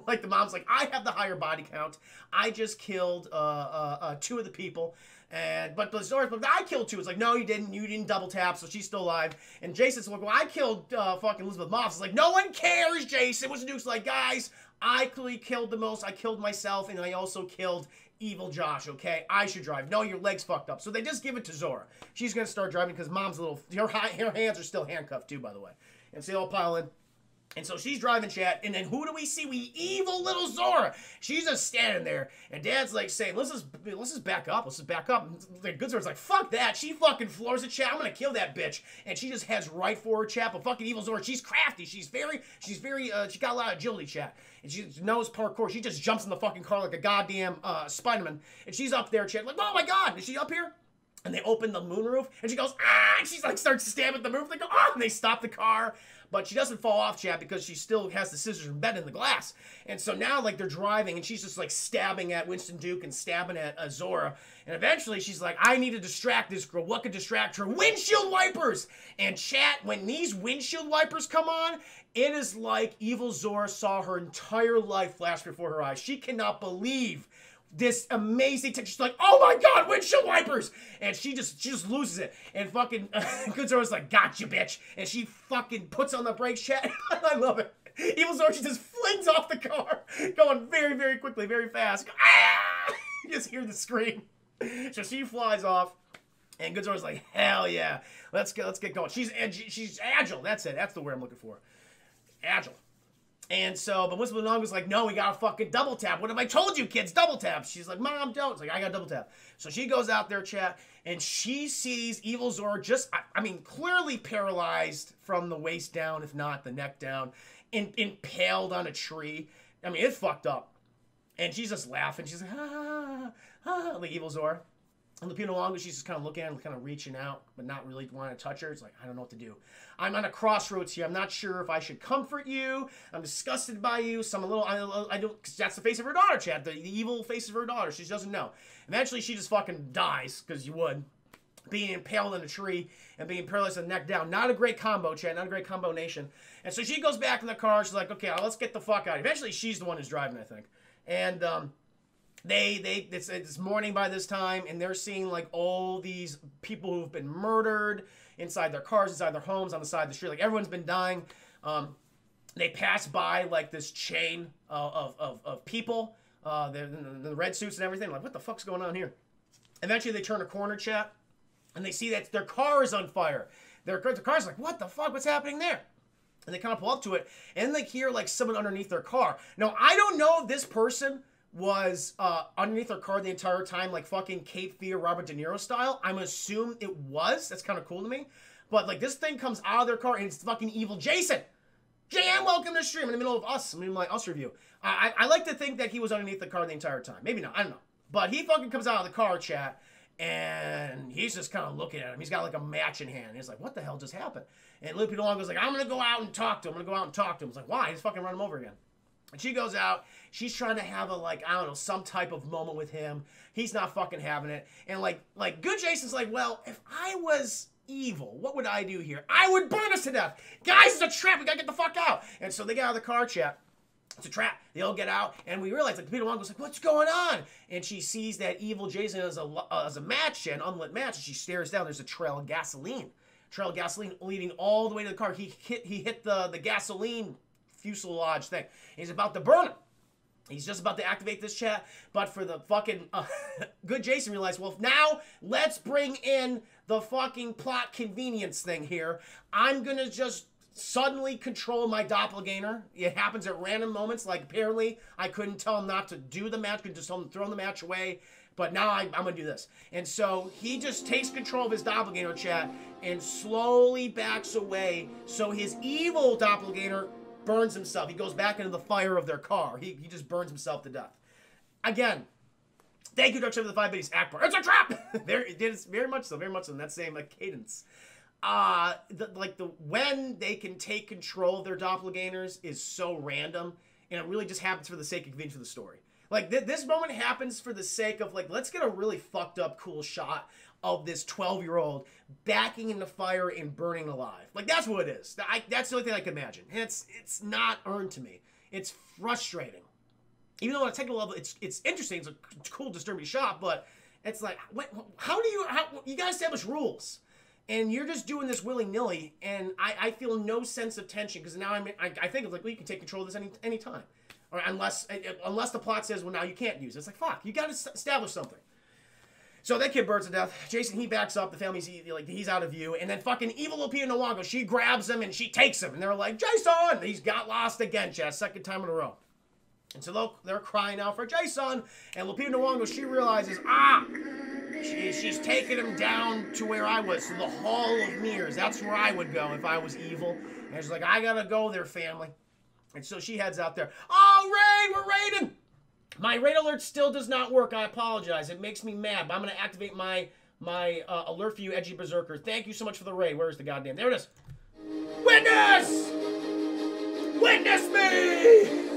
Like the mom's like, I have the higher body count. I just killed 2 of the people. But I killed 2. It's like, no, you didn't. You didn't double tap, so she's still alive. And Jason's like, well, I killed fucking Elizabeth Moss. It's like, no one cares, Jason. What's the Duke's like, guys, I clearly killed the most. I killed myself, and I also killed evil Josh, okay? I should drive. No, your leg's fucked up. So they just give it to Zora. She's going to start driving because mom's a little... Her hands are still handcuffed, too, by the way. And so they all pile in. And so she's driving, chat, and then who do we see? We evil little Zora. She's just standing there, and Dad's like saying, let's just back up. Let's just back up. And the good Zora's like, fuck that. She fucking floors the chat. I'm gonna kill that bitch. And she just heads right for her, chat. But fucking evil Zora, she's crafty. She got a lot of agility, chat. And she knows parkour. She just jumps in the fucking car like a goddamn Spider-Man. And she's up there, chat, like, oh my god, is she up here? And they open the moonroof, and she goes, ah! And she's like, starts stabbing the roof. They go, ah! And they stop the car. But she doesn't fall off, chat, because she still has the scissors embedded in the glass. And so now, like, they're driving, and she's just, like, stabbing at Winston Duke and stabbing at Zora. And eventually, she's like, I need to distract this girl. What could distract her? Windshield wipers! And chat, when these windshield wipers come on, it is like evil Zora saw her entire life flash before her eyes. She cannot believe this amazing tech. She's like, oh my god, windshield wipers! And she just loses it. And fucking Good Zora's like, gotcha, bitch. And she fucking puts on the brakes, chat. I love it. Evil Zora, she just flings off the car, going very, very quickly, very fast. Ah! You just hear the scream. So she flies off. And Good Zora's like, hell yeah. Let's get going. She's agile. That's it. That's the word I'm looking for. Agile. And so, but Elizabeth was like, no, we gotta fucking double tap. What have I told you, kids? Double tap. She's like, Mom, don't. It's like, I gotta double tap. So she goes out there, chat, and she sees evil Zora just, I mean, clearly paralyzed from the waist down, if not the neck down, impaled on a tree. I mean, it's fucked up. And she's just laughing. She's like, ah, ah, like evil Zora. And Lupita Nyong'o, she's just kind of looking at him, kind of reaching out, but not really wanting to touch her. It's like, I don't know what to do. I'm on a crossroads here. I'm not sure if I should comfort you. I'm disgusted by you. So I'm a little, I don't, because that's the face of her daughter, chat. The evil face of her daughter. She doesn't know. Eventually, she just fucking dies, because you would. Being impaled in a tree and being paralyzed from the neck down. Not a great combo, chat. Not a great combination. And so she goes back in the car. She's like, okay, let's get the fuck out. Eventually, she's the one who's driving, I think. And, it's morning by this time, and they're seeing like all these people who've been murdered inside their cars, inside their homes, on the side of the street. Like everyone's been dying. They pass by like this chain of people, the red suits and everything. Like, what the fuck's going on here? Eventually, they turn a corner, chat, and they see that their car is on fire. Their car's like, what the fuck? What's happening there? And they kind of pull up to it, and they hear like someone underneath their car. Now, I don't know if this person was underneath their car the entire time, like fucking Cape Fear, Robert De Niro style. I'm assume it was. That's kind of cool to me. But like this thing comes out of their car and it's fucking evil Jason. JM, welcome to the stream in the middle of Us. I'm in my Us review. I like to think that he was underneath the car the entire time. Maybe not. I don't know. But he fucking comes out of the car, chat, and he's just kind of looking at him. He's got like a match in hand. He's like, what the hell just happened? And Lupita Nyong'o's like, I'm going to go out and talk to him. It's like, why? Just fucking run him over again. And she goes out. She's trying to have a, like, I don't know, some type of moment with him. He's not fucking having it. And, like good Jason's like, well, if I was evil, what would I do here? I would burn us to death. Guys, it's a trap. We gotta get the fuck out. And so they get out of the car, chat. It's a trap. They all get out. And we realize, like, Peter Wong goes like, what's going on? And she sees that evil Jason as a match, an unlit match. And she stares down. There's a trail of gasoline. Leading all the way to the car. He hit the gasoline fuselage thing. He's about to burn him. He's just about to activate this chat, but for the fucking good Jason realized, well, now let's bring in the fucking plot convenience thing here. I'm gonna just suddenly control my doppelganger. It happens at random moments. Like apparently I couldn't tell him not to do the match, could just tell him to throw the match away. But now I'm gonna do this. And so he just takes control of his doppelganger, chat, and slowly backs away so his evil doppelganger burns himself. He goes back into the fire of their car. He just burns himself to death. Again, thank you, Dark Side of the 5 Biddies Akbar. It's a trap! It is very much so in that same cadence. When they can take control of their doppelgangers is so random, and it really just happens for the sake of convenience for the story. Like, this moment happens for the sake of, like, let's get a really fucked up, cool shot of this 12-year-old backing in the fire and burning alive. Like, that's what it is. That's the only thing I can imagine. And it's not earned to me. It's frustrating. Even though on a technical level, it's interesting. It's a cool, disturbing shot, but it's like, how you guys establish rules? And you're just doing this willy-nilly, and I feel no sense of tension, because now I think of, like, well, you can take control of this any time. Or unless the plot says, well, now you can't use it. It's like, fuck, you got to establish something. So that kid burns to death. Jason, he backs up. The family's, like, he's out of view. And then fucking evil Lupita Nyong'o, she grabs him and she takes him. And they're like, Jason! He's got lost again, Chad. Second time in a row. And so they're crying out for Jason. And Lupita Nyong'o, she realizes, she's taking him down to where I was, to the Hall of Mirrors. That's where I would go if I was evil. And she's like, I gotta go there, family. And so she heads out there. Oh, raid! We're raiding! My raid alert still does not work. I apologize. It makes me mad. But I'm going to activate my alert for you, Edgy Berserker. Thank you so much for the raid. Where's the goddamn... There it is. Witness! Witness me!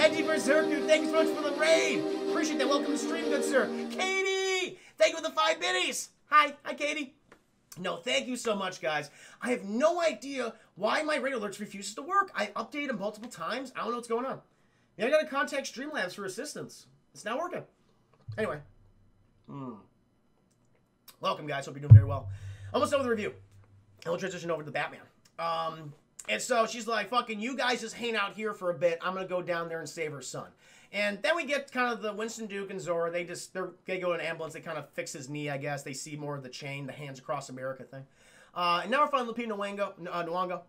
Edgy Berserker, thanks so much for the raid. Appreciate that. Welcome to the stream, good sir. Katie! Thank you for the 5 biddies. Hi, Katie. No, thank you so much, guys. I have no idea why my raid alerts refuses to work. I updated them multiple times. I don't know what's going on. Yeah, I gotta contact Streamlabs for assistance. It's not working. Anyway. Welcome, guys. Hope you're doing very well. Almost done with the review. And we'll transition over to Batman. And so she's like, fucking, you guys just hang out here for a bit. I'm gonna go down there and save her son. And then we get kind of the Winston Duke and Zora. They go in an ambulance. They kind of fix his knee, I guess. They see more of the chain, the Hands Across America thing. And now we're finding Lupita Nyong'o.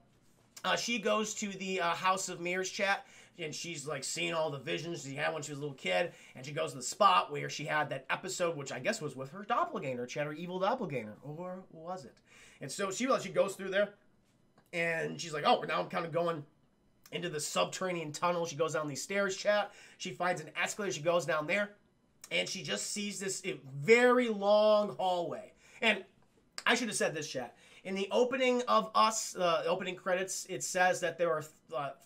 She goes to the House of Mirrors chat, and she's like seeing all the visions she had when she was a little kid. And she goes to the spot where she had that episode, which I guess was with her doppelganger, chat, her evil doppelganger, or was it? And so she goes through there, and she's like, oh, now I'm kind of going into the subterranean tunnel. She goes down these stairs, chat. She finds an escalator. She goes down there, and she just sees this very long hallway. And I should have said this, chat. In the opening of Us, opening credits, it says that there are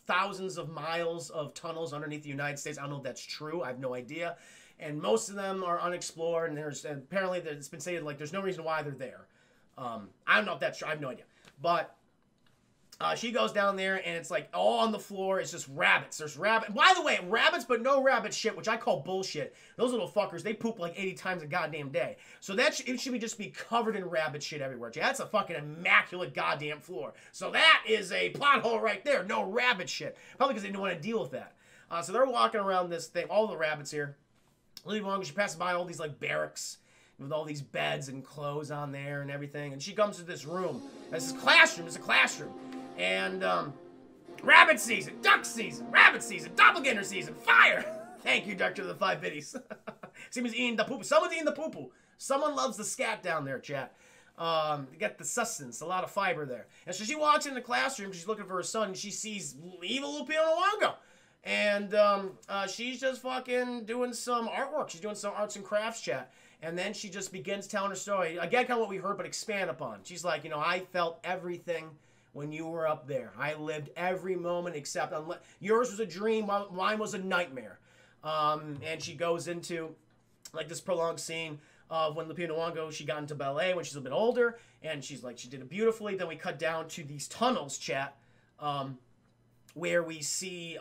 thousands of miles of tunnels underneath the United States. I don't know if that's true. I have no idea. And most of them are unexplored, and apparently it's been stated, like, there's no reason why they're there. I don't know if that's true. I have no idea. But she goes down there, and it's like all on the floor. It's just rabbits. There's rabbit. By the way, rabbits, but no rabbit shit, which I call bullshit. Those little fuckers, they poop like 80 times a goddamn day. So it should just be covered in rabbit shit everywhere. That's a fucking immaculate goddamn floor. So that is a plot hole right there. No rabbit shit. Probably because they didn't want to deal with that. So they're walking around this thing. All the rabbits here. Lily Wong, she passes by all these like barracks with all these beds and clothes on there and everything. And she comes to this room. This classroom. It's a classroom. And, rabbit season, duck season, rabbit season, doppelganger season, fire! Thank you, Doctor of the 5 biddies. Seems eating the poo-poo. Someone's eating the poo-poo. Someone loves the scat down there, chat. You get the sustenance, a lot of fiber there. And so she walks into the classroom, she's looking for her son, and she sees evil Lupita Nyong'o. And, she's just fucking doing some artwork. She's doing some arts and crafts, chat. And then she just begins telling her story. Again, kind of what we heard, but expand upon. She's like, I felt everything when you were up there. I lived every moment except yours was a dream, mine was a nightmare. And she goes into like this prolonged scene of when Lupita Nyong'o, she got into ballet when she's a bit older, and she's like, she did it beautifully. Then we cut down to these tunnels, chat, where we see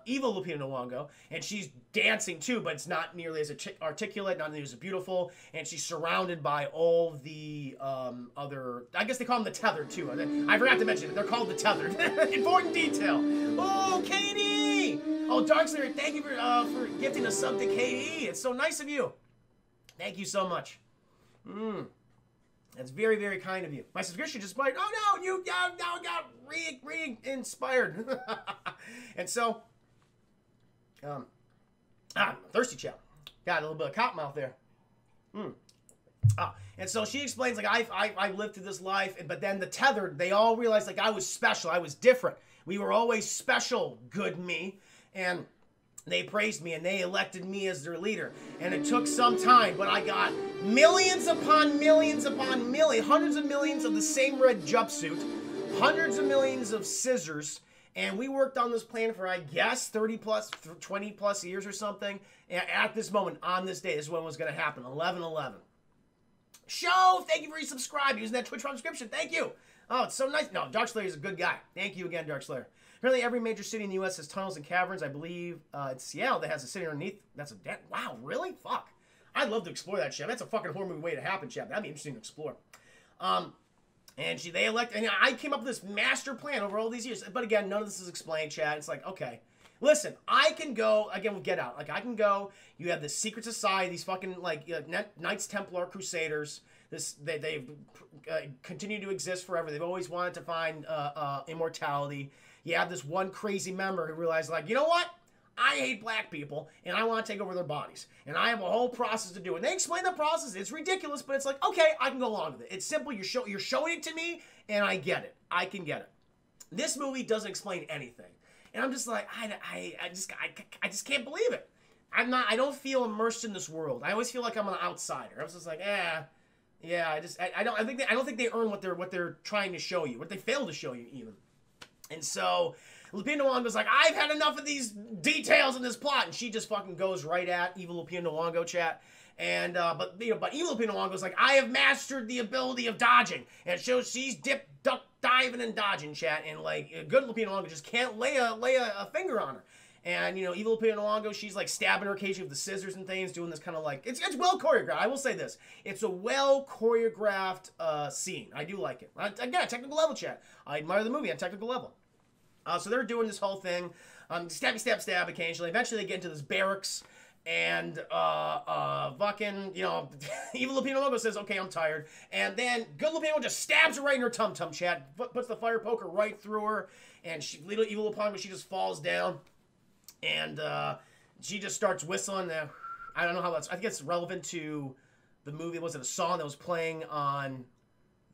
evil Lupita Nyong'o, and she's dancing too, but it's not nearly as articulate, not nearly as beautiful, and she's surrounded by all the other, I guess they call them the tethered too. I forgot to mention it. They're called the tethered. Important detail. Oh, Katie! Oh, Darkslayer, thank you for gifting a sub to Katie. It's so nice of you. Thank you so much. That's very, very kind of you. My subscription just might, oh no, you now got re-inspired. And so, thirsty chow. Got a little bit of cotton mouth there. And so she explains, like, I lived through this life, but then the tethered, they all realized, like, I was special, I was different. We were always special, good me. And they praised me, and they elected me as their leader. And it took some time, but I got millions upon millions upon millions, hundreds of millions of the same red jumpsuit, hundreds of millions of scissors, And we worked on this plan for, I guess, 30 plus, 20 plus years or something. And at this moment, on this day, this is when it was going to happen, 11/11. Show, thank you for resubscribing, using that Twitch subscription. Thank you. Oh, it's so nice. No, Dark Slayer is a good guy. Thank you again, Dark Slayer. Apparently, every major city in the U.S. has tunnels and caverns. I believe it's Seattle that has a city underneath. That's a dead. Wow, really? Fuck. I'd love to explore that shit. That's a fucking horror movie way to happen, chat. That'd be interesting to explore. And they elect, and I came up with this master plan over all these years. But again, none of this is explained, chat. It's like, okay, listen, I can go, again, we'll get out. Like, I can go, you have this secret society, these fucking, like, Knights Templar Crusaders. They've continued to exist forever. They've always wanted to find immortality. You have this one crazy member who realized, like, you know what? I hate black people, and I want to take over their bodies. And I have a whole process to do. And they explain the process. It's ridiculous, but it's like, okay, I can go along with it. It's simple. You're showing it to me, and I get it. I can get it. This movie doesn't explain anything. And I'm just like, I just can't believe it. I don't feel immersed in this world. I always feel like I'm an outsider. I was just like, yeah, I don't think they earn what they're trying to show you, what they fail to show you even. And so Lupita Nyong'o's like, I've had enough of these details in this plot, and she just fucking goes right at evil Lupita Nyong'o, chat. And but evil Lupita Nyong'o's like, I have mastered the ability of dodging, and it shows she's duck diving and dodging, chat. And like, good Lupita Nyong'o just can't lay a finger on her. And, evil Lupita Nyong'o, she's like stabbing her occasionally with the scissors and things, doing this kind of like, it's well choreographed. I will say this. It's a well choreographed scene. I do like it. Again, technical level, chat. I admire the movie on technical level. So they're doing this whole thing. Stab occasionally. Eventually they get into this barracks. And, fucking, evil Lupita Nyong'o says, okay, I'm tired. And then good Lupita Nyong'o just stabs her right in her tum-tum, chat. Puts the fire poker right through her. And evil Lupita Nyong'o, she just falls down. And she just starts whistling. I don't know how that's... I think it's relevant to the movie. Was it a song that was playing on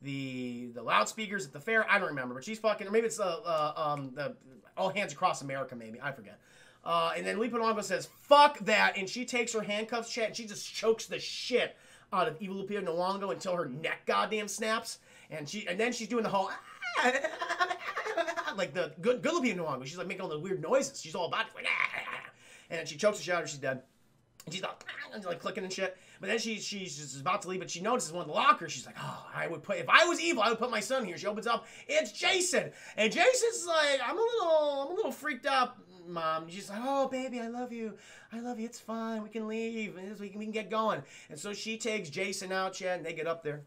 the loudspeakers at the fair? I don't remember. But she's fucking... Or maybe it's the All Hands Across America, maybe. I forget. And then Lupita Nyong'o says, fuck that. And she takes her handcuffs, chat, and she just chokes the shit out of evil Lupita Nyong'o until her neck goddamn snaps. And then she's doing the whole... like the good Lupita Nyong'o. She's like making all the weird noises. She's all about it. Like, and then she chokes the shit out of her. She's dead. And she's like clicking and shit. But then she's just about to leave, but she notices one of the lockers. She's like, oh, if I was evil, I would put my son here. She opens up. It's Jason. And Jason's like, I'm a little freaked out, Mom. And she's like, oh, baby, I love you. It's fine. We can leave. We can get going. And so she takes Jason out, chat, and they get up there.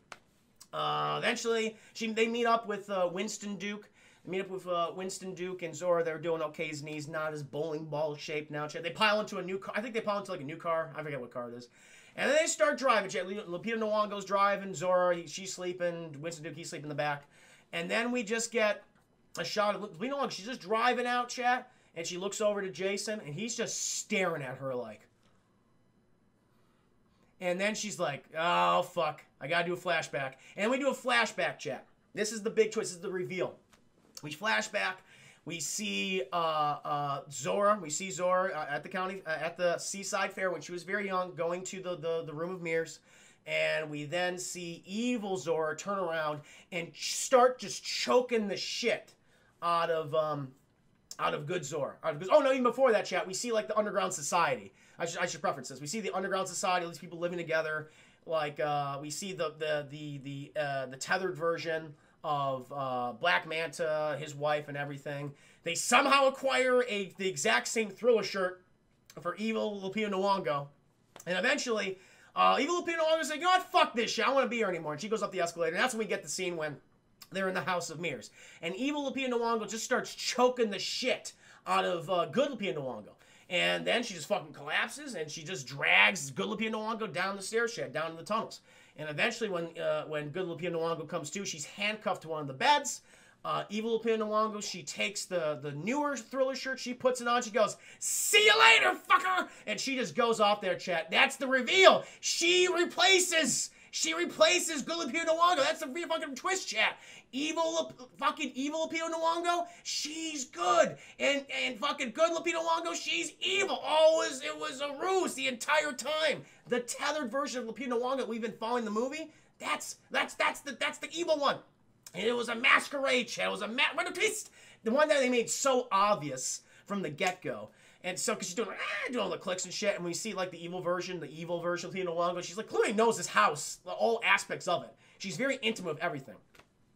Eventually, they meet up with Winston Duke. Winston Duke and Zora. They're doing okay. His knee's not as bowling ball shaped now. They pile into a new car. I think they pile into like a new car. I forget what car it is. And then they start driving. Lupita Nyong'o's driving. Zora, she's sleeping. Winston Duke, he's sleeping in the back. And then we just get a shot of Lupita Nyong'o. She's just driving out, chat. And she looks over to Jason. And he's just staring at her like. And then she's like, oh, fuck. I gotta do a flashback. And then we do a flashback, chat. This is the big twist. This is the reveal. We flashback. We see Zora. We see Zora at the Seaside Fair when she was very young, going to the Room of Mirrors, and we then see evil Zora turn around and start just choking the shit out of good Zora. Oh no, even before that, chat, we see like the underground society. I should preference this. We see the underground society, all these people living together. Like we see the tethered version of Black Manta, his wife, and everything. They somehow acquire the exact same Thriller shirt for evil Lupita Nyong'o. And eventually, evil Lupita Nyong'o's like, you know what, fuck this shit, I don't want to be here anymore. And she goes up the escalator, and that's when we get the scene when they're in the House of Mirrors. And evil Lupita Nyong'o just starts choking the shit out of good Lupita Nyong'o. And then she just fucking collapses, and she just drags good Lupita Nyong'o down the stair shed, down in the tunnels. And eventually, when good Lupita Nyong'o comes to, she's handcuffed to one of the beds. Evil Lupita Nyong'o, she takes the newer Thriller shirt, she puts it on, she goes, see you later, fucker! And she just goes off there, chat. That's the reveal! She replaces good Lupita Nyong'o. That's the fucking twist, chat. Fucking evil Lupita Nyong'o, she's good. And fucking good Lupita Nyong'o, she's evil. It was a ruse the entire time. The tethered version of Lupita Nyong'o we've been following the movie, that's the evil one. And it was a masquerade, chat. It was a twist. the one that they made so obvious from the get-go. And so, because she's doing all the clicks and shit, and we see, like, the evil version of Lupita Nyong'o, she's, like, clearly knows this house, all aspects of it. She's very intimate with everything.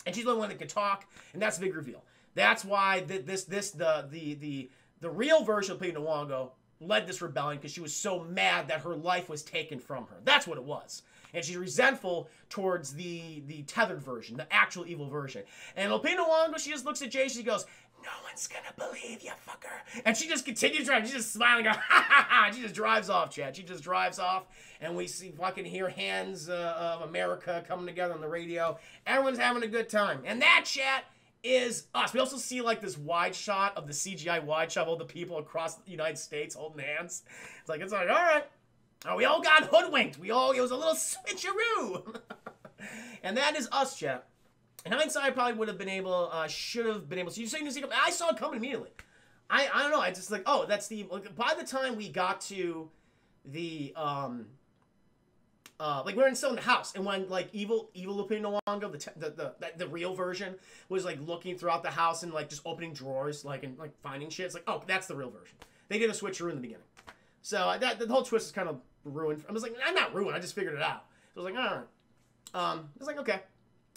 And she's the only one that can talk, and that's the big reveal. That's why the real version of Lupita Nyong'o led this rebellion, because she was so mad that her life was taken from her. That's what it was. And she's resentful towards the tethered version, the actual evil version. And Lupita Nyong'o, she just looks at Jay, she goes, "No one's gonna believe you, fucker." And she just continues driving. She's just smiling, going, "Ha ha ha." She just drives off, Chad. She just drives off, and we fucking hear Hands of America coming together on the radio. Everyone's having a good time. And that, chat, is us. We also see, like, this wide shot of the CGI wide shot of all the people across the United States holding hands. It's like, all right. Oh, we all got hoodwinked. It was a little switcheroo. And that is us, chat. In hindsight, I probably would have been able, should have been able to. I saw it coming immediately. I don't know. I just like, oh, that's the. Like, by the time we got to the, like we were still in the house, and when like evil Lupita Nyong'o, the real version, was like looking throughout the house and like just opening drawers, like and like finding shit. It's like, oh, that's the real version. They did a switcheroo in the beginning, so the whole twist is kind of ruined. I was like, I'm not ruined. I just figured it out. So I was like, all right. I was like, okay.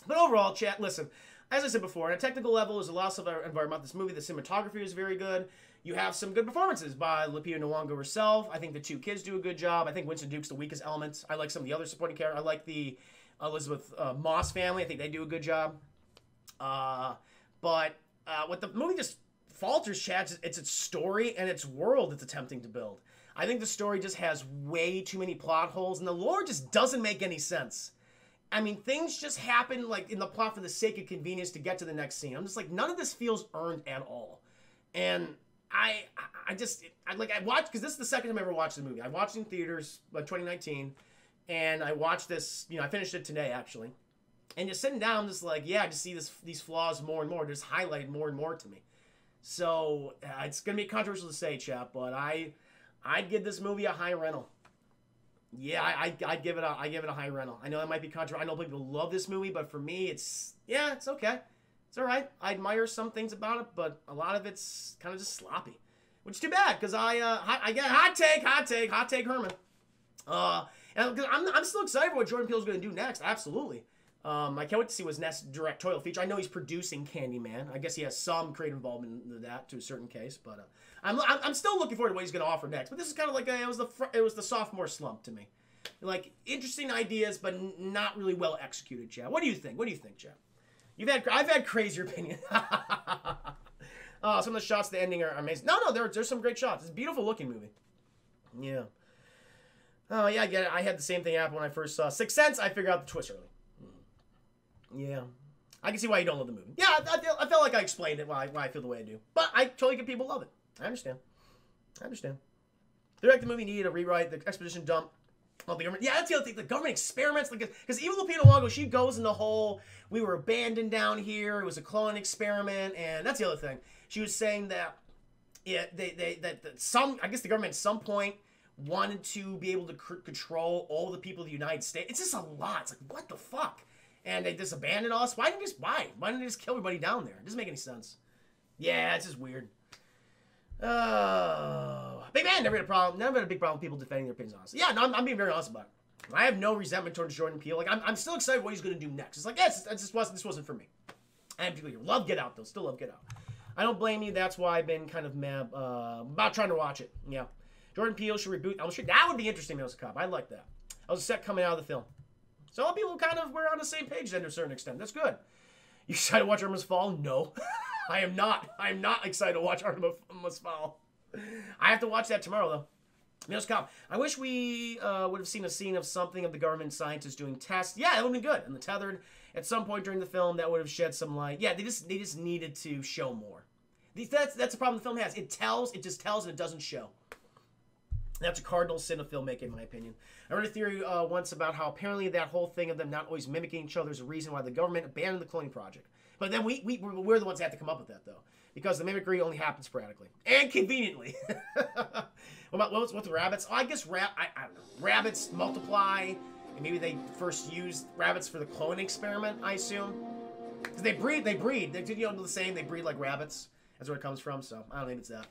But overall, chat, listen, as I said before, on a technical level, there's a lot of environment. This movie, the cinematography is very good. You have some good performances by Lupita Nyong'o herself. I think the two kids do a good job. I think Winston Duke's the weakest element. I like some of the other supporting characters. I like the Elizabeth Moss family. I think they do a good job. But what the movie just falters, chat, it's its story and its world it's attempting to build. I think the story just has way too many plot holes, and the lore just doesn't make any sense. I mean, things just happen, like, in the plot for the sake of convenience to get to the next scene. I'm just like, none of this feels earned at all. And I watched, because this is the second time I ever watched the movie. I watched it in theaters, like, 2019, and I watched this, I finished it today, actually. And just sitting down, just like, yeah, I just see these flaws more and more, just highlighted more and more to me. So, it's going to be controversial to say, chap, but I'd give this movie a high rental. Yeah, I'd give it a high rental. I know that might be controversial. I know people love this movie, but for me, it's okay. It's all right. I admire some things about it, but a lot of it's kind of just sloppy, which is too bad because I get hot take Herman. And I'm still excited for what Jordan Peele's going to do next. Absolutely. I can't wait to see what's next directorial feature. I know he's producing Candyman. I guess he has some creative involvement in that to a certain case, but I'm still looking forward to what he's going to offer next. But this is kind of like it was the sophomore slump to me. Like, interesting ideas, but not really well executed, Chad. What do you think? Chad? I've had crazier opinions. Some of the shots, the ending are amazing. No, there's some great shots. It's a beautiful looking movie. Yeah. Oh yeah, I get it. I had the same thing happen when I first saw Sixth Sense. I figured out the twist early. Yeah. I can see why you don't love the movie. Yeah, I felt like I explained it why I feel the way I do. But I totally get people love it. I understand. The director movie needed a rewrite. The exposition dump. Well, the government. Yeah, that's the other thing. The government experiments. Because even Lupita Nyong'o, she goes in the whole, we were abandoned down here. It was a clone experiment. And that's the other thing. She was saying that, yeah, I guess the government at some point wanted to be able to control all the people of the United States. It's just a lot. It's like, what the fuck? And they just abandoned us? Why didn't they just kill everybody down there? It doesn't make any sense. Yeah, it's just weird. Big man, never had a big problem with people defending their opinions, honestly. Yeah, no, I'm being very honest about it. I have no resentment towards Jordan Peele. Like, I'm still excited what he's going to do next. It's like, yes, this wasn't for me. I have people here. Love Get Out, though. Still love Get Out. I don't blame you. That's why I've been kind of mad about trying to watch it. Yeah. Jordan Peele should reboot Elm Street. That would be interesting, as a cop. I like that. I was set coming out of the film. So all people kind of were on the same page then to a certain extent. That's good. You excited to watch Artemis Fall? No. I am not. I am not excited to watch Artemis Fall. I have to watch that tomorrow, though. Minos Cop. I wish we would have seen a scene of something of the government scientists doing tests. Yeah, that would have been good. And the tethered, at some point during the film, that would have shed some light. Yeah, they just needed to show more. That's the problem the film has. It just tells, and it doesn't show. That's a cardinal sin of filmmaking, in my opinion. I read a theory once about how apparently that whole thing of them not always mimicking each other is a reason why the government abandoned the cloning project. But then we're the ones that have to come up with that, though. Because the mimicry only happens sporadically. And conveniently. What's the rabbits? Oh, I guess I don't know. Rabbits multiply. And maybe they first used rabbits for the cloning experiment, I assume. Because they breed. They do the same. They breed like rabbits. That's where it comes from. So I don't think it's that.